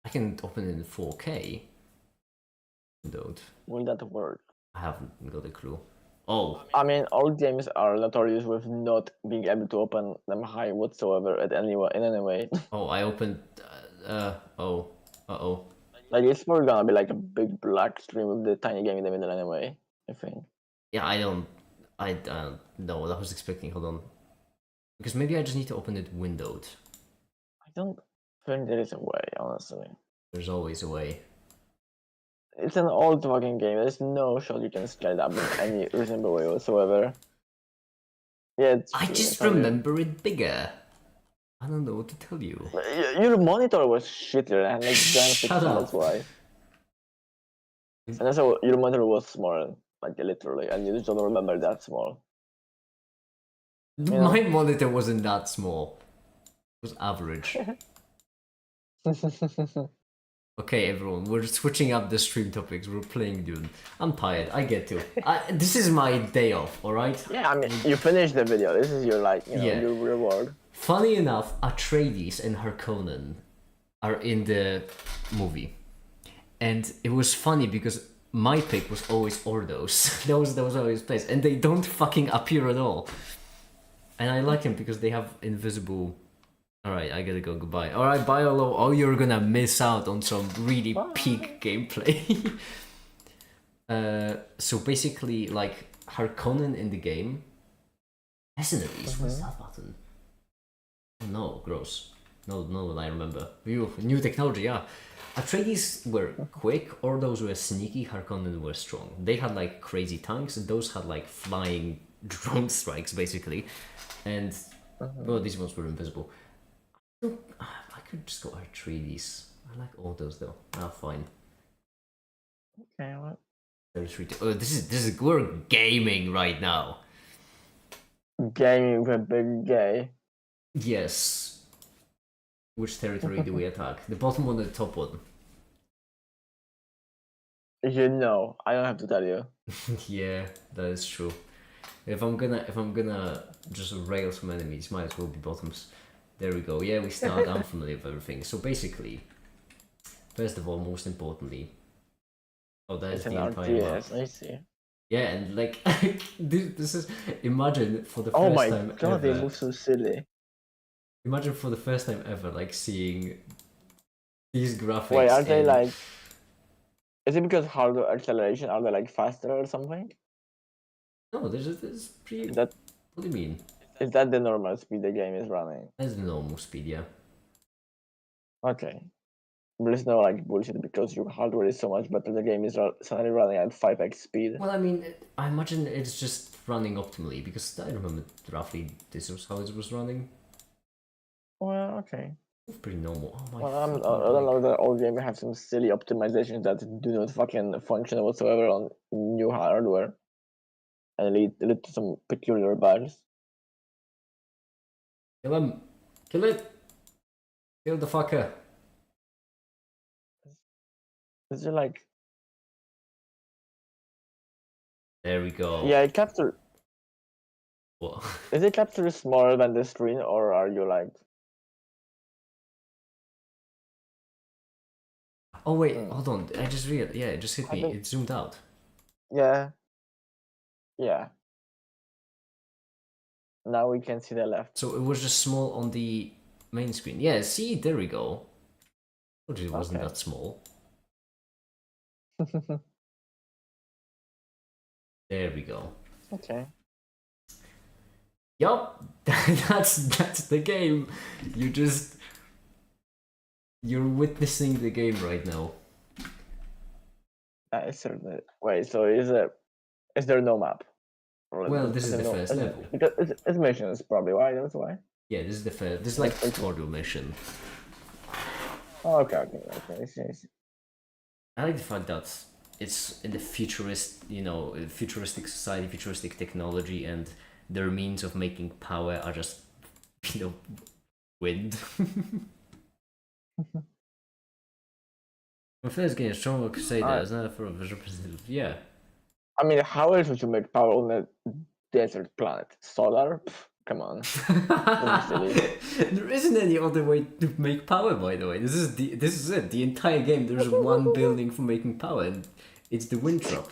I can open it in 4K. Don't. Will that work? I haven't got a clue. Oh, I mean, all games are notorious with not being able to open them high whatsoever in any way. oh, I opened. Oh, uh-oh. Like it's probably gonna be like a big black screen with the tiny game in the middle anyway. I think. Yeah, I don't know what I was expecting. Hold on. Because maybe I just need to open it windowed. I don't think there is a way, honestly. There's always a way. It's an old fucking game. There's no shot you can scale it up in any reasonable way whatsoever. Yeah, it's I true, just probably. remember it bigger. I don't know what to tell you. Your monitor was shittier and like giant Shut pixel, up. that's why. And also your monitor was small, like literally, and you just don't remember that small. My monitor wasn't that small. It was average. Okay, everyone, we're switching up the stream topics. We're playing Dune. I'm tired. I get to. This is my day off, alright? Yeah, I mean, you finished the video. This is your, like, Yeah. your reward. Funny enough, Atreides and Harkonnen are in the movie. And it was funny because my pick was always Ordos. that was always placed. And they don't fucking appear at all. And I like them because they have invisible... Alright, I gotta go, goodbye. Alright, bye, Olo. Oh, you're gonna miss out on some really peak gameplay. So basically, like, Harkonnen in the game... Mercenaries, what's that button? Oh no, gross. No, I remember. New technology, yeah. Atreides were quick, Ordos were sneaky, Harkonnen were strong. They had like crazy tanks, and those had like flying drone strikes, basically. And, well, these ones were invisible. I could just go Atreides. I like Ordos though. Ah, fine. Okay, what? Oh, this is we're gaming right now. Gaming with a big gay. Yes. Which territory do we attack? The bottom one or the top one? You know, I don't have to tell you. Yeah, that is true. If I'm gonna just rail some enemies, might as well be bottoms. There we go. Yeah, we start. I'm familiar with everything. So basically, first of all, most importantly, oh, that is It's an the entire map. RTS, I see. Yeah, and like this is imagine for the Oh first my time god, they ever. move so silly. Imagine for the first time ever, like seeing these graphics. Wait, are they in- like... Is it because hardware acceleration? Are they like faster or something? No, there's pretty. That What do you mean? is that the normal speed the game is running? That's the normal speed, yeah. Okay. There's no like bullshit because your hardware is so much better. The game is suddenly running at 5x speed. Well, I mean, I imagine it's just running optimally because I remember roughly this was how it was running. Well, okay. It's pretty normal. Oh my Well, I fucking don't know leg. that all games have some silly optimizations that do not fucking function whatsoever on new hardware and lead to some peculiar bugs. Kill him! Kill it! Kill the fucker! Is it like... There we go. Yeah, it capture... What? Is it capture smaller than the screen, or are you like... Oh wait, hold on. I just realized. Yeah, it just hit I me. think- It zoomed out. Yeah. Yeah. Now we can see the left. So it was just small on the main screen. Yeah, see, there we go. Told you it wasn't Okay. that small. There we go. Okay. Yup, that's the game. You're witnessing the game right now. That is certainly... Wait, so is there no map? Or Well, this is the there first level. Because it's missions probably, why? That's why. Yeah, this is the first. This is like tutorial mission. Oh, okay. I see. I like the fact that it's in the futuristic society, futuristic technology, and their means of making power are just, wind. My first game, Stronghold Crusader, is not for a visual representative. Yeah. I mean, how else would you make power on a desert planet? Solar? Pff, come on. There isn't any other way to make power, by the way. This is it. The entire game, there's one building for making power, and it's the wind trap.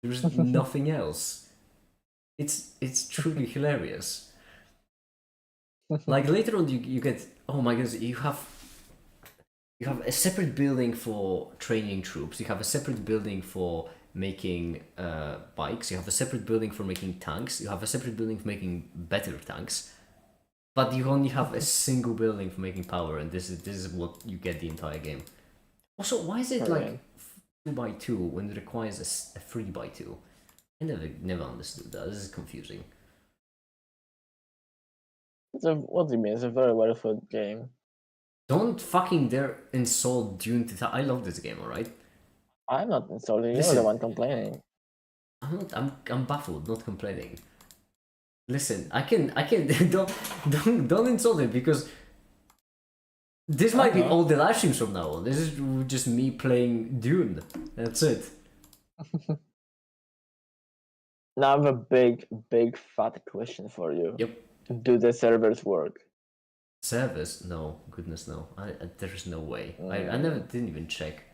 There's nothing else. It's truly hilarious. Like later on, you get, oh my goodness, you have a separate building for training troops. You have a separate building for making bikes. You have a separate building for making tanks. You have a separate building for making better tanks. But you only have a single building for making power, and this is what you get the entire game. Also, why is it like 2x2 when it requires a 3x2? I never understood that. This is confusing. What do you mean? It's a very well thought game. Don't fucking dare insult Dune. I love this game, alright? I'm not insulting. Listen, You're the one complaining. I'm not. I'm baffled, not complaining. Listen, I can. Don't insult it because this might be all the live streams from now on. This is just me playing Dune. That's it. Now I have a big fat question for you. Yep. Do the servers work? Service? No, goodness no. There is no way. I never didn't even check.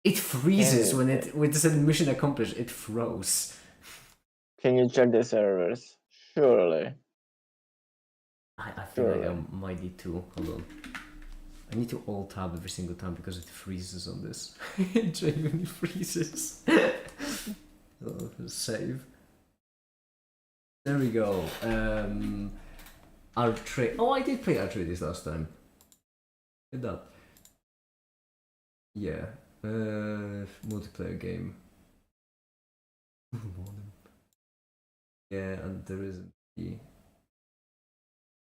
It freezes when it said mission accomplished. It froze. Can you check the servers? Surely. I feel like I might need to. Hold on. I need to alt tab every single time because it freezes on this. It genuinely freezes. Save. There we go. Oh, I did play Artrades last time. Did that? Yeah. Multiplayer game. Yeah, and there is the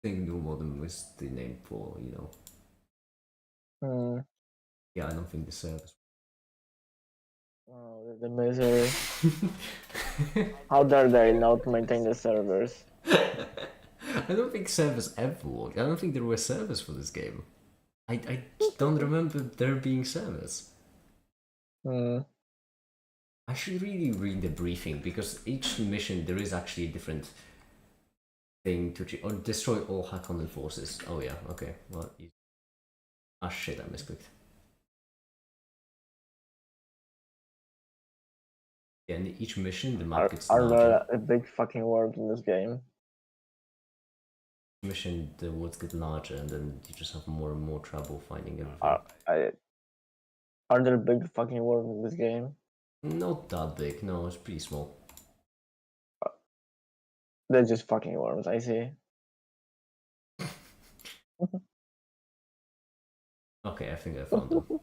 thing. New modem was the name for, you know. Yeah, I don't think the service. Oh, the misery. How dare they not maintain the servers? I don't think servers ever worked. I don't think there were servers for this game. I don't remember there being servers. I should really read the briefing because each mission there is actually a different thing to or destroy all Harkonnen forces. Oh yeah, okay. Well, ah shit, I misclicked. Yeah, and each mission the map gets larger. Are there a big fucking world in this game? Mission the worlds get larger and then you just have more and more trouble finding everything. Are there big fucking worlds in this game? Not that big, no, it's pretty small. They're just fucking worms, I see. Okay, I think I found them.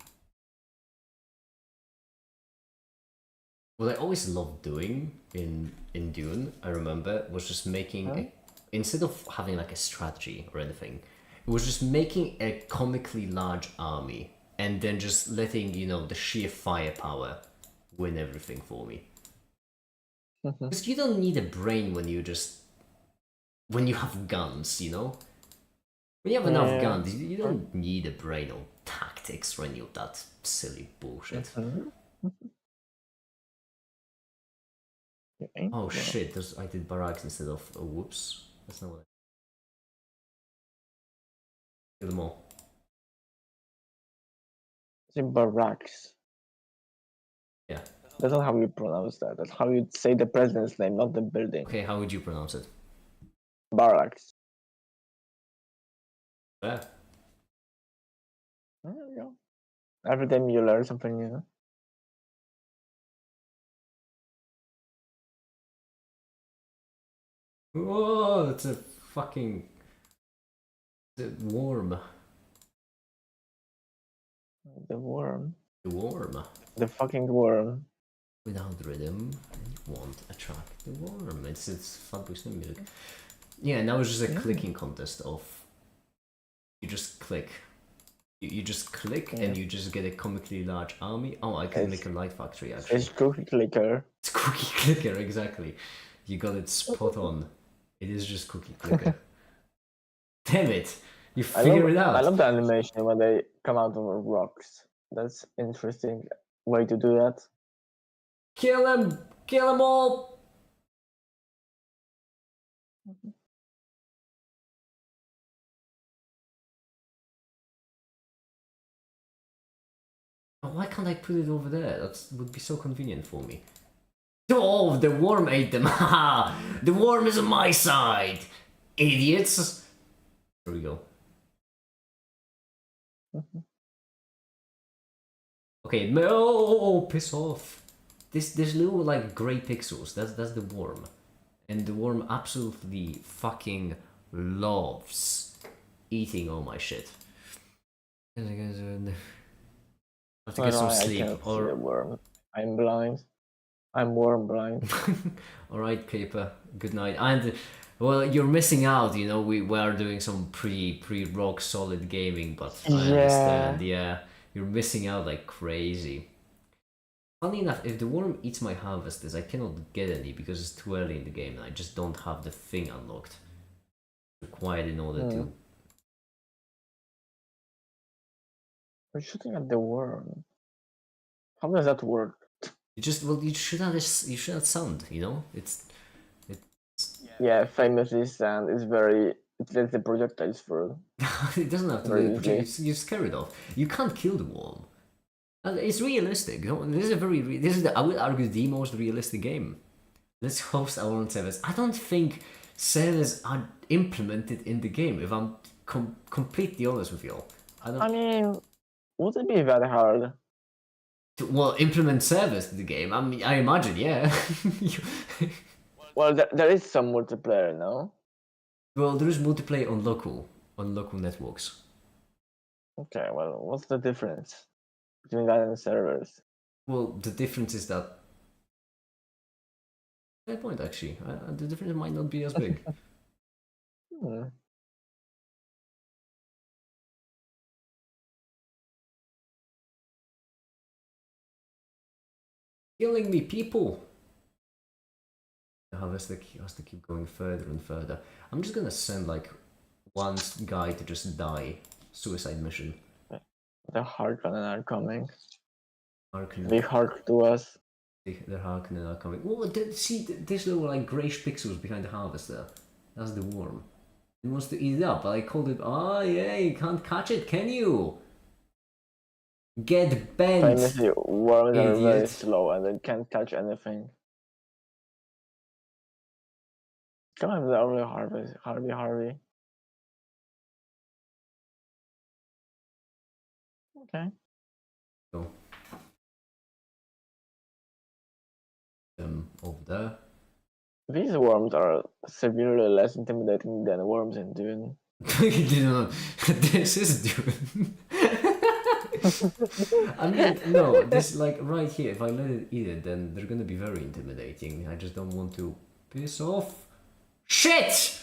What I always loved doing in Dune, I remember, was just making instead of having like a strategy or anything, it was just making a comically large army and then just letting, you know, the sheer firepower win everything for me. Because you don't need a brain when you have guns, you know? When you have enough guns, you don't need a brain or tactics or any of that silly bullshit. Oh shit, I did barracks instead of whoops. That's not what I kill them all. It's in barracks. Yeah. That's not how you pronounce that. That's how you say the president's name, not the building. Okay, how would you pronounce it? Barracks. Yeah. There you go. Every time you learn something new. Whoa, it's a fucking worm. The worm. The worm. The fucking worm. Without rhythm, you won't attract the worm. It's Fabrice music. Yeah, now it's just a clicking contest of you just click. You just click and you just get a comically large army. Oh, I can make a light factory actually. It's cookie clicker. It's cookie clicker, exactly. You got it spot on. It is just cookie clicker. Damn it! You figure it out. I love the animation when they come out of rocks. That's interesting way to do that. Kill them! Kill them all! Oh, Why can't I put it over there? That would be so convenient for me. Oh, the worm ate them. Haha! The worm is on my side! Idiots! There we go. Okay, no, piss off. This little like grey pixels, that's the worm. And the worm absolutely fucking loves eating all my shit. I have to get some sleep. I can't see the worm. I'm blind. I'm worm blind. Alright, Paper. Good night. And well, you're missing out, you know, we were doing some pre rock solid gaming, but I understand, yeah. You're missing out like crazy. Funny enough, if the worm eats my harvesters, I cannot get any because it's too early in the game and I just don't have the thing unlocked. Required in order to. We're shooting at the worm. How does that work? You just you should have this. You should have sound. You know, it's. Yeah, famously sound is very. It lets the projectiles through. It doesn't have to be the project. You scare it off. You can't kill the worm. And it's realistic. You know? This is a very. This is I would argue the most realistic game. Let's host our own servers. I don't think servers are implemented in the game. If I'm completely honest with you, I mean, would it be that hard? Well, implement servers to the game. I mean, I imagine, yeah. Well, there is some multiplayer, no? Well, there is multiplayer on local networks. Okay, well, what's the difference between that and servers? Well, the difference is that. Fair point, actually. The difference might not be as big. Killing me, people! The harvester has to keep going further and further. I'm just gonna send like one guy to just die. Suicide mission. The Harkonnen are coming. Harkonnen. They hark to us. The Harkonnen are coming. Well, see, this little like greyish pixels behind the harvester. That's the worm. It wants to eat it up, but I called it. Oh yeah, you can't catch it, can you? Get bent. Famously, worms are very slow and they can't catch anything. Come on, the Harvey. Okay. Go. Over there. These worms are severely less intimidating than worms in Dune. This is Dune. I mean, no, this like right here, if I let it eat it, then they're gonna be very intimidating. I just don't want to piss off. Shit!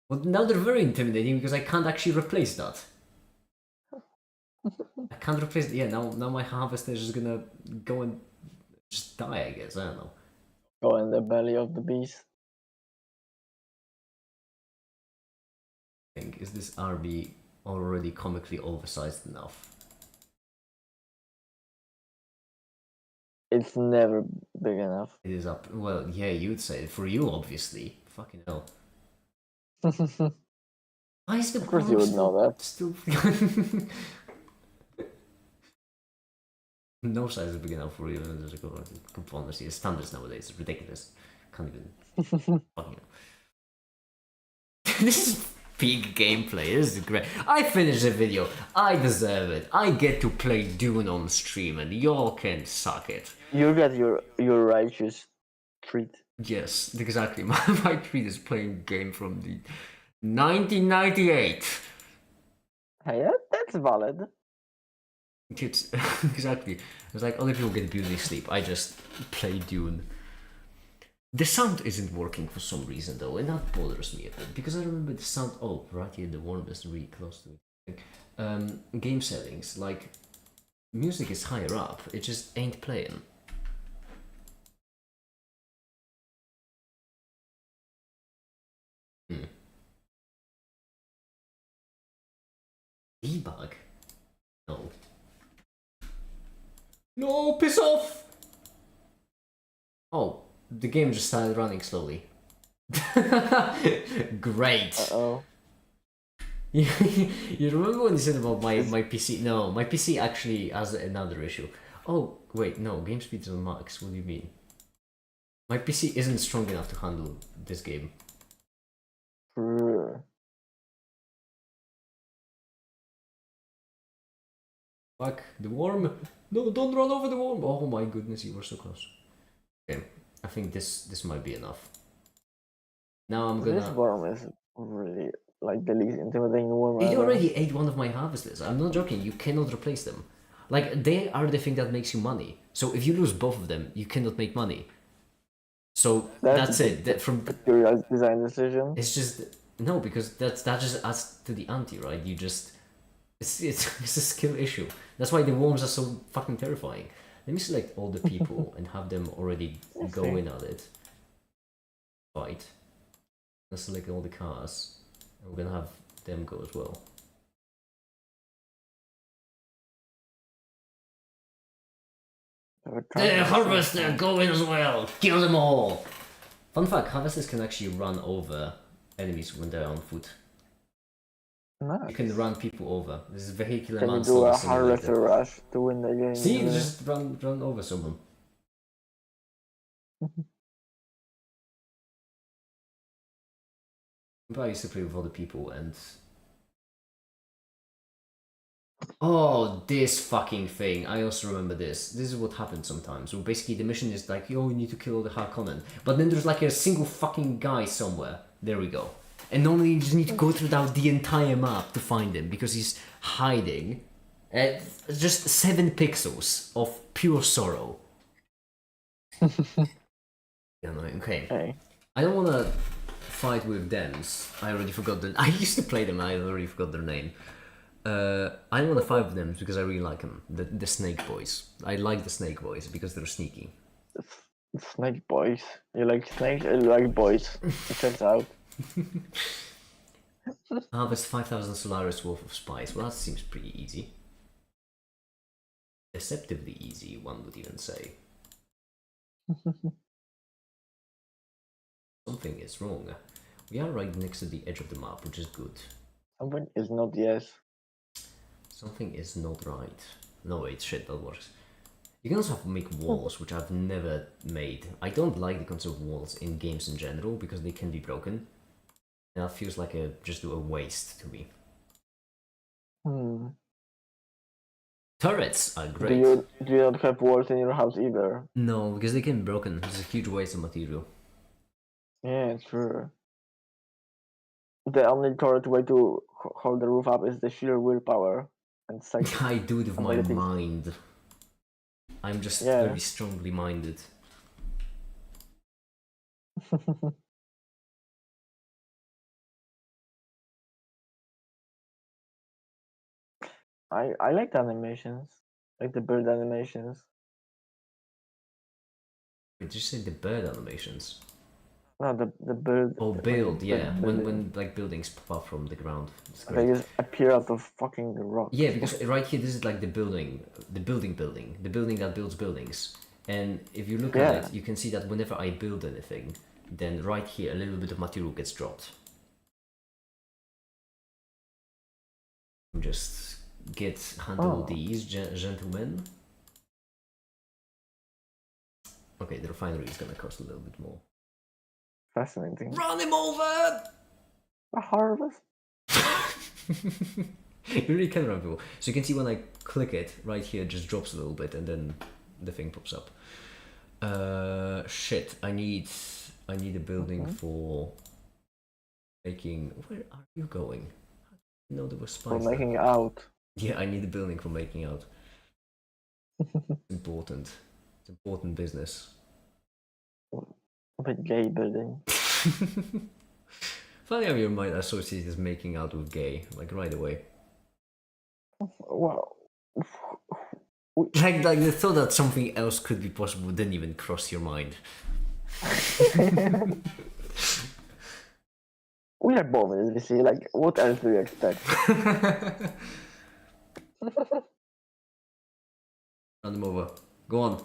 Well, now they're very intimidating because I can't actually replace that. I can't replace. Yeah, now my harvester is just gonna go and just die. I guess I don't know. Go in the belly of the beast. Is this RB already comically oversized enough? It's never big enough. It is up. Well, yeah, you'd say for you, obviously. Fucking hell. Why is the Of course you would know that. Still. No size is big enough for you. There's a components here. Standards nowadays. It's ridiculous. Can't even. Fucking hell. This is peak gameplay. This is great. I finished the video. I deserve it. I get to play Dune on stream, and y'all can suck it. You get your righteous treat. Yes, exactly. My treat is playing game from the 1998. Hey, that's valid. It's exactly. It's like other people get beauty sleep. I just play Dune. The sound isn't working for some reason though, and that bothers me a bit because I remember the sound. Oh, right here, the worm is really close to it. Game settings, like music is higher up. It just ain't playing. Debug? No. No, piss off! Oh, the game just started running slowly. Great. Uh-oh. You remember when you said about my PC? No, my PC actually has another issue. Oh, wait, no, game speed is on max. What do you mean? My PC isn't strong enough to handle this game. Fuck, the worm! No, don't run over the worm! Oh my goodness, you were so close. Okay, I think this might be enough. Now I'm gonna... This worm is really like the least intimidating worm It ever. already ate one of my harvesters. I'm not joking, you cannot replace them. Like, they are the thing that makes you money. So if you lose both of them, you cannot make money. So that's it. That from Curious design decision. It's just no, because that just adds to the ante, right? You just it's a skill issue. That's why the worms are so fucking terrifying. Let me select all the people and have them already go in at it. Fight. Let's select all the cars. And we're gonna have them go as well. The harvester, go in as well! Kill them all! Fun fact, harvesters can actually run over enemies when they're on foot. Nice. You can run people over. This is vehicular Can you do manslaughter a simulator. harvester rush to win the game? See, just run over someone. But I used to play with other people and... Oh, this fucking thing. I also remember this. This is what happens sometimes. So basically the mission is like, yo, you need to kill all the Harkonnen. But then there's like a single fucking guy somewhere. There we go. And normally you just need to go through the entire map to find him because he's hiding. Just 7 pixels of pure sorrow. Okay. I don't want to fight with Dems. I already forgot I used to play them. I already forgot their name. I don't want to fight with them because I really like them. The Snake Boys. I like the Snake Boys because they're sneaky. Snake Boys. You like snakes? You like boys. It turns out. Harvest 5,000 Solaris worth of spice. Well, that seems pretty easy. Deceptively easy, one would even say. Something is wrong. We are right next to the edge of the map, which is good. Something is not yes. Something is not right. No, wait, shit, that works. You can also make walls, which I've never made. I don't like the concept of walls in games in general, because they can be broken. And that feels like just a waste to me. Turrets are great. Do you not have walls in your house either? No, because they can be broken. It's a huge waste of material. Yeah, true. The only correct way to hold the roof up is the sheer willpower. And I do it with my mind. I'm just very strongly minded. I like the animations. Like the bird animations. Did you say the bird animations? No, the bird. Oh, build, yeah. When like buildings pop up from the ground. They just appear out of fucking rock. Yeah, because right here, this is like the building that builds buildings. And if you look at it, you can see that whenever I build anything, then right here, a little bit of material gets dropped. Just handle these, gentlemen. Okay, the refinery is gonna cost a little bit more. Fascinating. Run him over! A harvest? You really can run people. So you can see when I click it, right here it just drops a little bit and then the thing pops up. Shit, I need a building for making... Where are you going? No, there was spice. For making out. Yeah, I need a building for making out. Important. It's important business. A gay building. Funny how your mind associates making out with gay, like right away. Wow. Like the thought that something else could be possible didn't even cross your mind. We are both in this VC, like, what else do you expect? Run them over. Go on.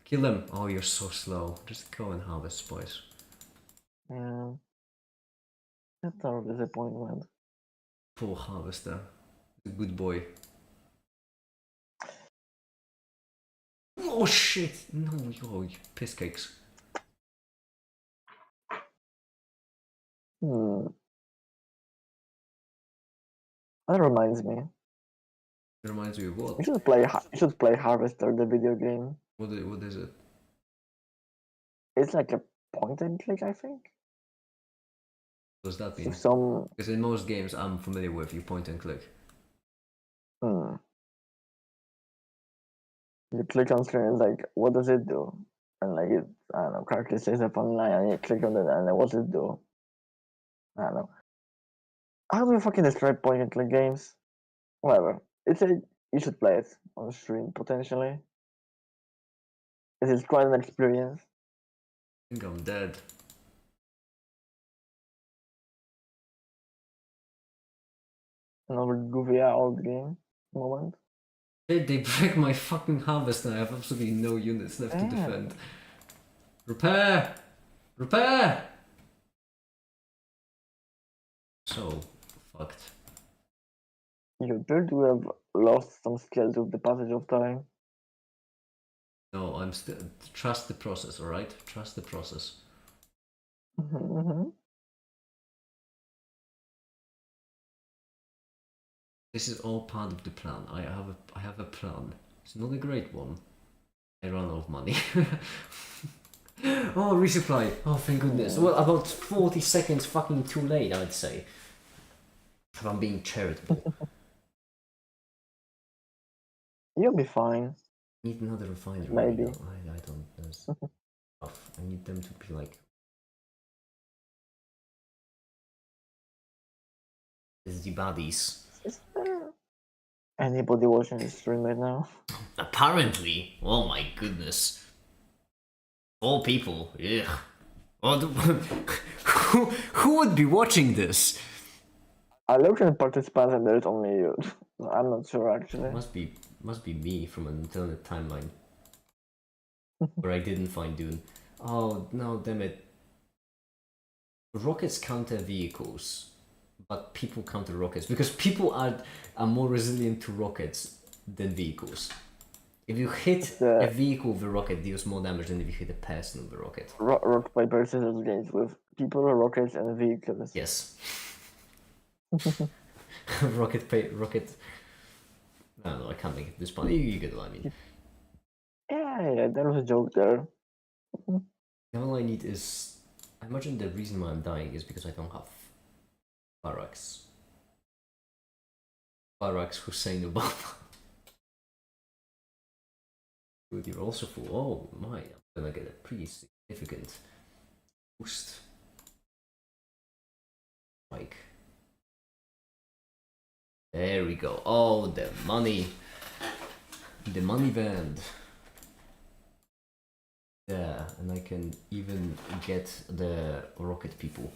Kill them. Oh, you're so slow. Just go and harvest spice. Yeah. That's our disappointment. Poor harvester. A good boy. Oh shit! No, yo, piss cakes. Hmm. That reminds me. It reminds me of what? You should play Harvester, the video game. What is it? It's like a point and click, I think. What does that mean? If some Because in most games I'm familiar with, you point and click. you click on screen, it's like, what does it do? And like it, I don't know, character says up online, and you click on it, and then what does it do? I don't know. How do you fucking describe point and click games? Whatever. It's a you should play it on stream potentially. It is quite an experience. I think I'm dead. Another goofy old game moment. They break my fucking harvest and I have absolutely no units left to defend. Repair! Repair! So fucked. You appear to have lost some skills with the passage of time. No, I'm still. Trust the process, alright? Trust the process. Mm-hmm. This is all part of the plan. I have a plan. It's not a great one. I run out of money. Oh, resupply. Oh, thank goodness. Well, about 40 seconds fucking too late, I'd say. If I'm being charitable. You'll be fine. I need another refinery. Maybe. Right now. I don't. That's tough. I need them to be like. The baddies. Is there anybody watching this stream right now? Apparently. Oh my goodness. 4 people. Ugh. Who would be watching this? I looked at participants and there's only you. I'm not sure actually. Must be me from an alternate timeline. Where I didn't find Dune. Oh no, damn it. Rockets counter vehicles, but people counter rockets because people are more resilient to rockets than vehicles. If you hit a vehicle with a rocket, it deals more damage than if you hit a person with a rocket. Rock, paper, scissors games with people, rockets, and vehicles. Yes. rocket. I don't know, I can't make it this funny. You get what I mean. Yeah, there was a joke there. All I need is. I imagine the reason why I'm dying is because I don't have barracks. Barracks Hussein Obama. Dude, you're also full. Oh my, I'm gonna get a pretty significant boost. Like. There we go. Oh, the money. The money band. Yeah, and I can even get the rocket people.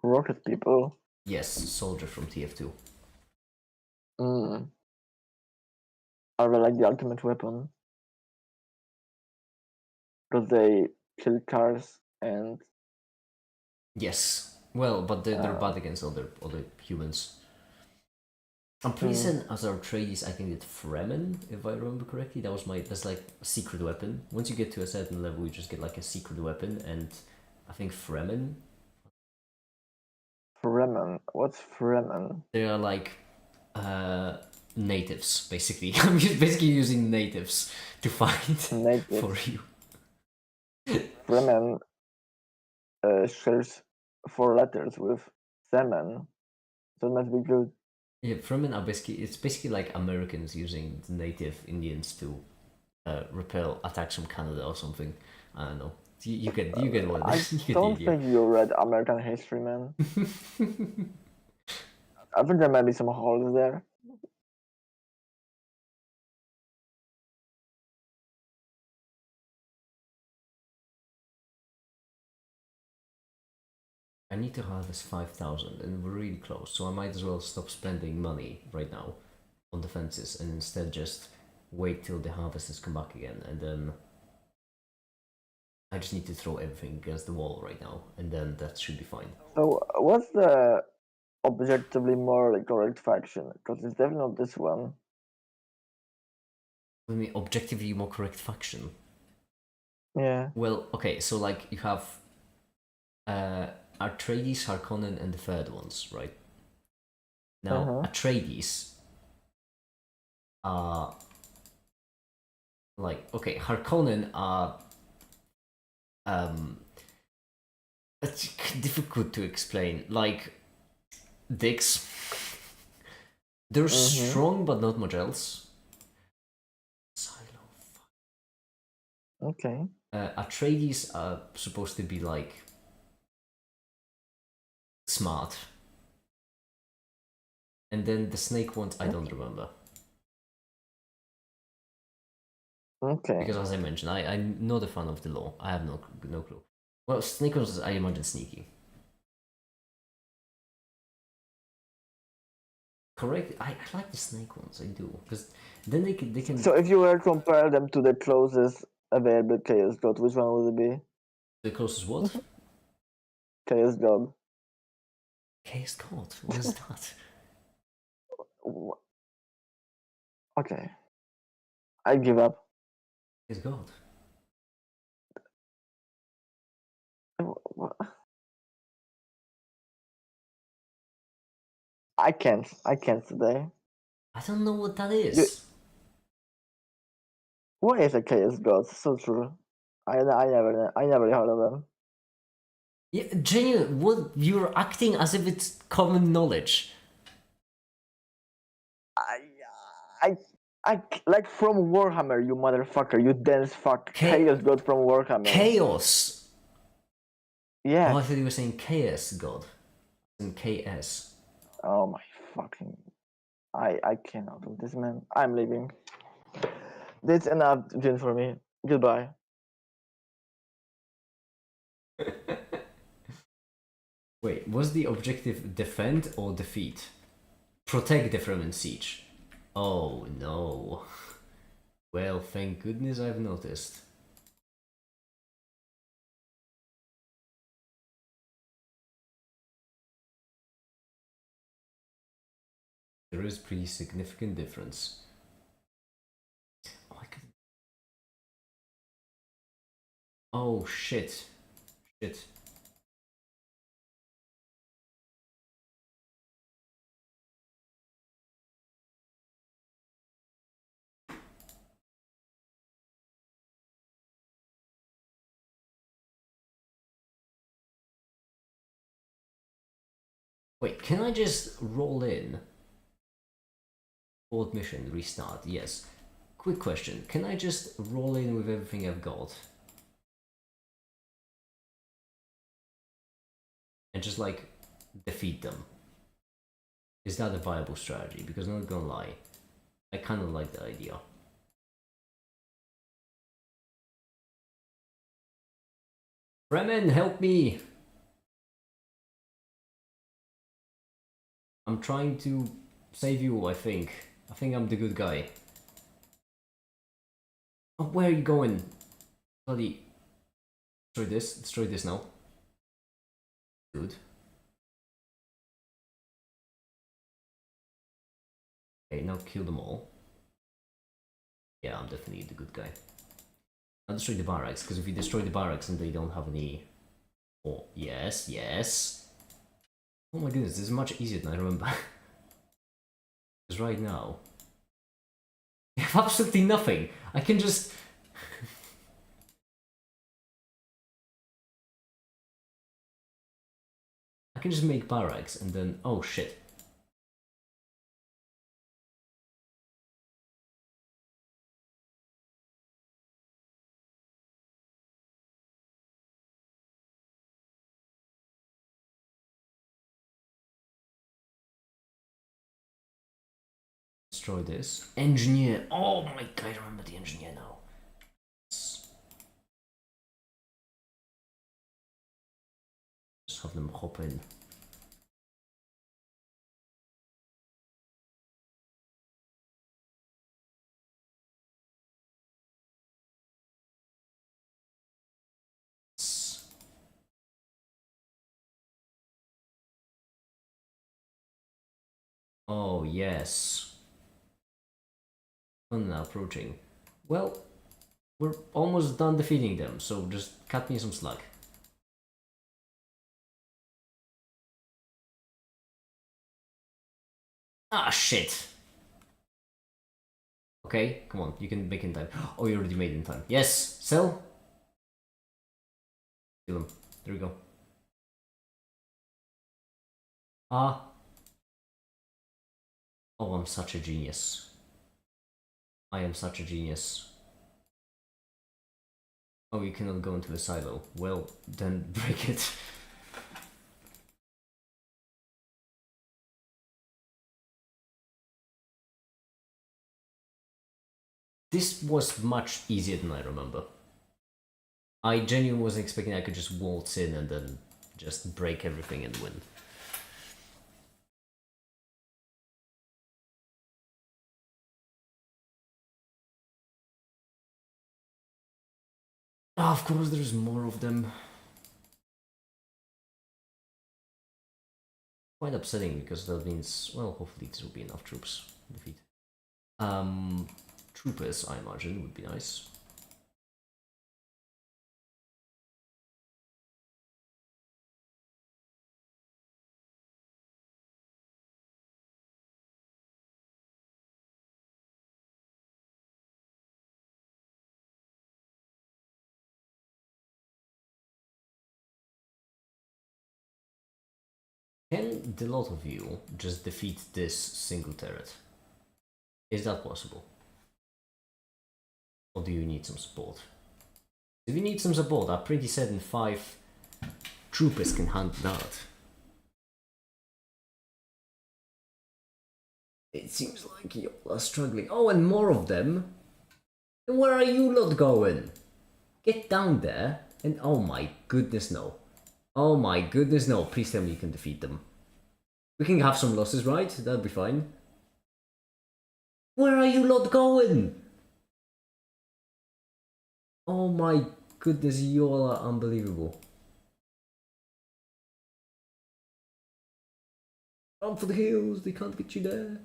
Rocket people? Yes, soldier from TF2. Are they like the ultimate weapon? Because they kill cars and... Yes. Well, but they're bad against other humans. I'm pretty certain as our tradies I can get Fremen, if I remember correctly. That's like a secret weapon. Once you get to a certain level, you just get like a secret weapon, and I think Fremen. Fremen? What's Fremen? They are like natives, basically. I'm basically using natives to fight for you. Fremen shares 4 letters with semen, so it must be good. Yeah, Fremen are basically like Americans using the native Indians to repel attacks from Canada or something. I don't know. You get what I don't think you read American history, man. I think there might be some holes there. I need to harvest 5,000 and we're really close, so I might as well stop spending money right now on defenses and instead just wait till the harvesters come back again, and then I just need to throw everything against the wall right now, and then that should be fine. So what's the objectively more like correct faction? Because it's definitely not this one. I mean, objectively more correct faction. Yeah. Well, okay, so like you have Atreides, Harkonnen, and the third ones, right? Now, Atreides are like, okay, Harkonnen are it's difficult to explain. Like dicks, they're strong but not much else. Silo. Okay. Atreides are supposed to be like smart, and then the snake ones I don't remember. Okay. Because as I mentioned, I'm not a fan of the law. I have no clue. Well, snake ones I imagine sneaky. Correct. I like the snake ones. I do because then they can. So if you were to compare them to the closest available chaos god, which one would it be? The closest what? Chaos god. Chaos God. What is that? Okay. I give up. Chaos God. I can't. I can't today. I don't know what that is. What is a chaos god? So true. I never heard of them. Yeah, genuine. What you're acting as if it's common knowledge. I like from Warhammer, you motherfucker, you dense fuck. Chaos god from Warhammer. Chaos. Yes. Oh, I thought you were saying chaos god. In KS. Oh my fucking. I cannot do this, man. I'm leaving. That's enough, Jin, for me. Goodbye. Wait, was the objective defend or defeat? Protect the Fremen siege. Oh no. Well, thank goodness I've noticed. There is pretty significant difference. Oh, I could... Oh shit. Shit. Wait, can I just roll in? Old mission, restart, yes. Quick question, can I just roll in with everything I've got? And just like defeat them? Is that a viable strategy? Because I'm not gonna lie, I kind of like the idea. Fremen, help me! I'm trying to save you, I think. I think I'm the good guy. Oh, where are you going? Bloody... Destroy this now. Good. Okay, now kill them all. Yeah, I'm definitely the good guy. I'll destroy the barracks, because if you destroy the barracks and they don't have any... Oh, yes, yes. Oh my goodness, this is much easier than I remember. Because right now... I have absolutely nothing. I can just... I can just make barracks and then... Oh shit. Destroy this. Engineer. Oh my god, I remember the engineer now. Just have them hop in. Oh, yes. Fun now approaching. Well, we're almost done defeating them, so just cut me some slack. Ah, shit! Okay, come on, you can make in time. Oh, you already made in time. Yes, sell. Kill him. There we go. Ah. Oh, I'm such a genius. I am such a genius. Oh, you cannot go into the silo. Well, then break it. This was much easier than I remember. I genuinely wasn't expecting I could just waltz in and then just break everything and win. Oh, of course, there's more of them. Quite upsetting because that means, well, hopefully there will be enough troops to defeat. Troopers, I imagine, would be nice. Can the lot of you just defeat this single turret? Is that possible? Or do you need some support? If you need some support, I'm pretty certain 5 troopers can handle that. It seems like you are struggling. Oh, and more of them? And where are you lot going? Get down there and oh my goodness no. Oh my goodness no, please tell me you can defeat them. We can have some losses, right? That'll be fine. Where are you lot going? Oh my goodness, you all are unbelievable. Run for the hills, they can't get you there.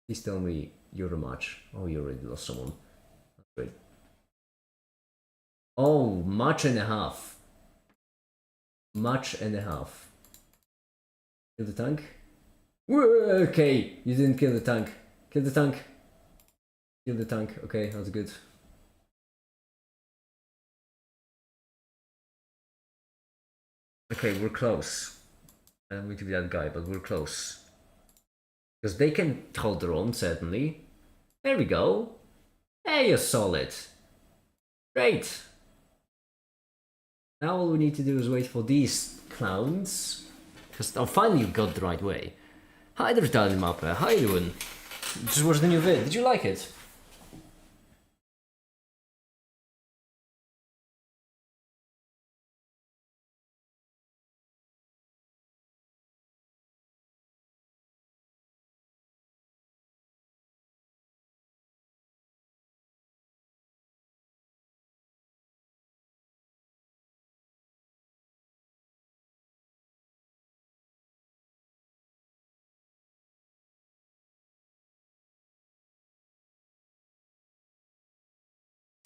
Please tell me you're a match. Oh, you already lost someone. That's great. Oh, match and a half. Match and a half. Kill the tank? Okay, you didn't kill the tank. Kill the tank. Kill the tank. Okay, that's good. Okay, we're close. I don't mean to be that guy, but we're close. Because they can hold their own, certainly. There we go. Hey, you're solid. Great. Now all we need to do is wait for these clowns. Because finally you got the right way. Hi there, Italian Mapper. How you doing? Just watched the new vid. Did you like it?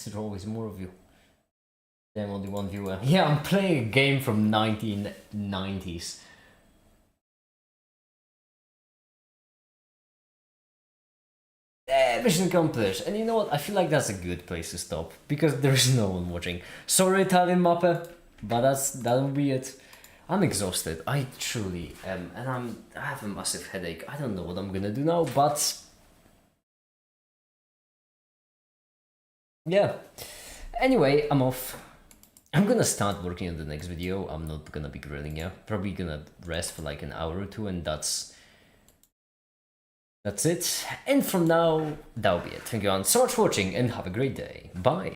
There's always more of you. Damn, only one viewer. Yeah, I'm playing a game from 1990s. Mission accomplished. And you know what? I feel like that's a good place to stop. Because there is no one watching. Sorry, Italian Mapper. But that'll be it. I'm exhausted. I truly am. And I have a massive headache. I don't know what I'm gonna do now, but... yeah. Anyway, I'm off. I'm gonna start working on the next video. I'm not gonna be grilling you. Probably gonna rest for like an hour or two, and that's it. And from now, that'll be it. Thank you all so much for watching, and have a great day. Bye.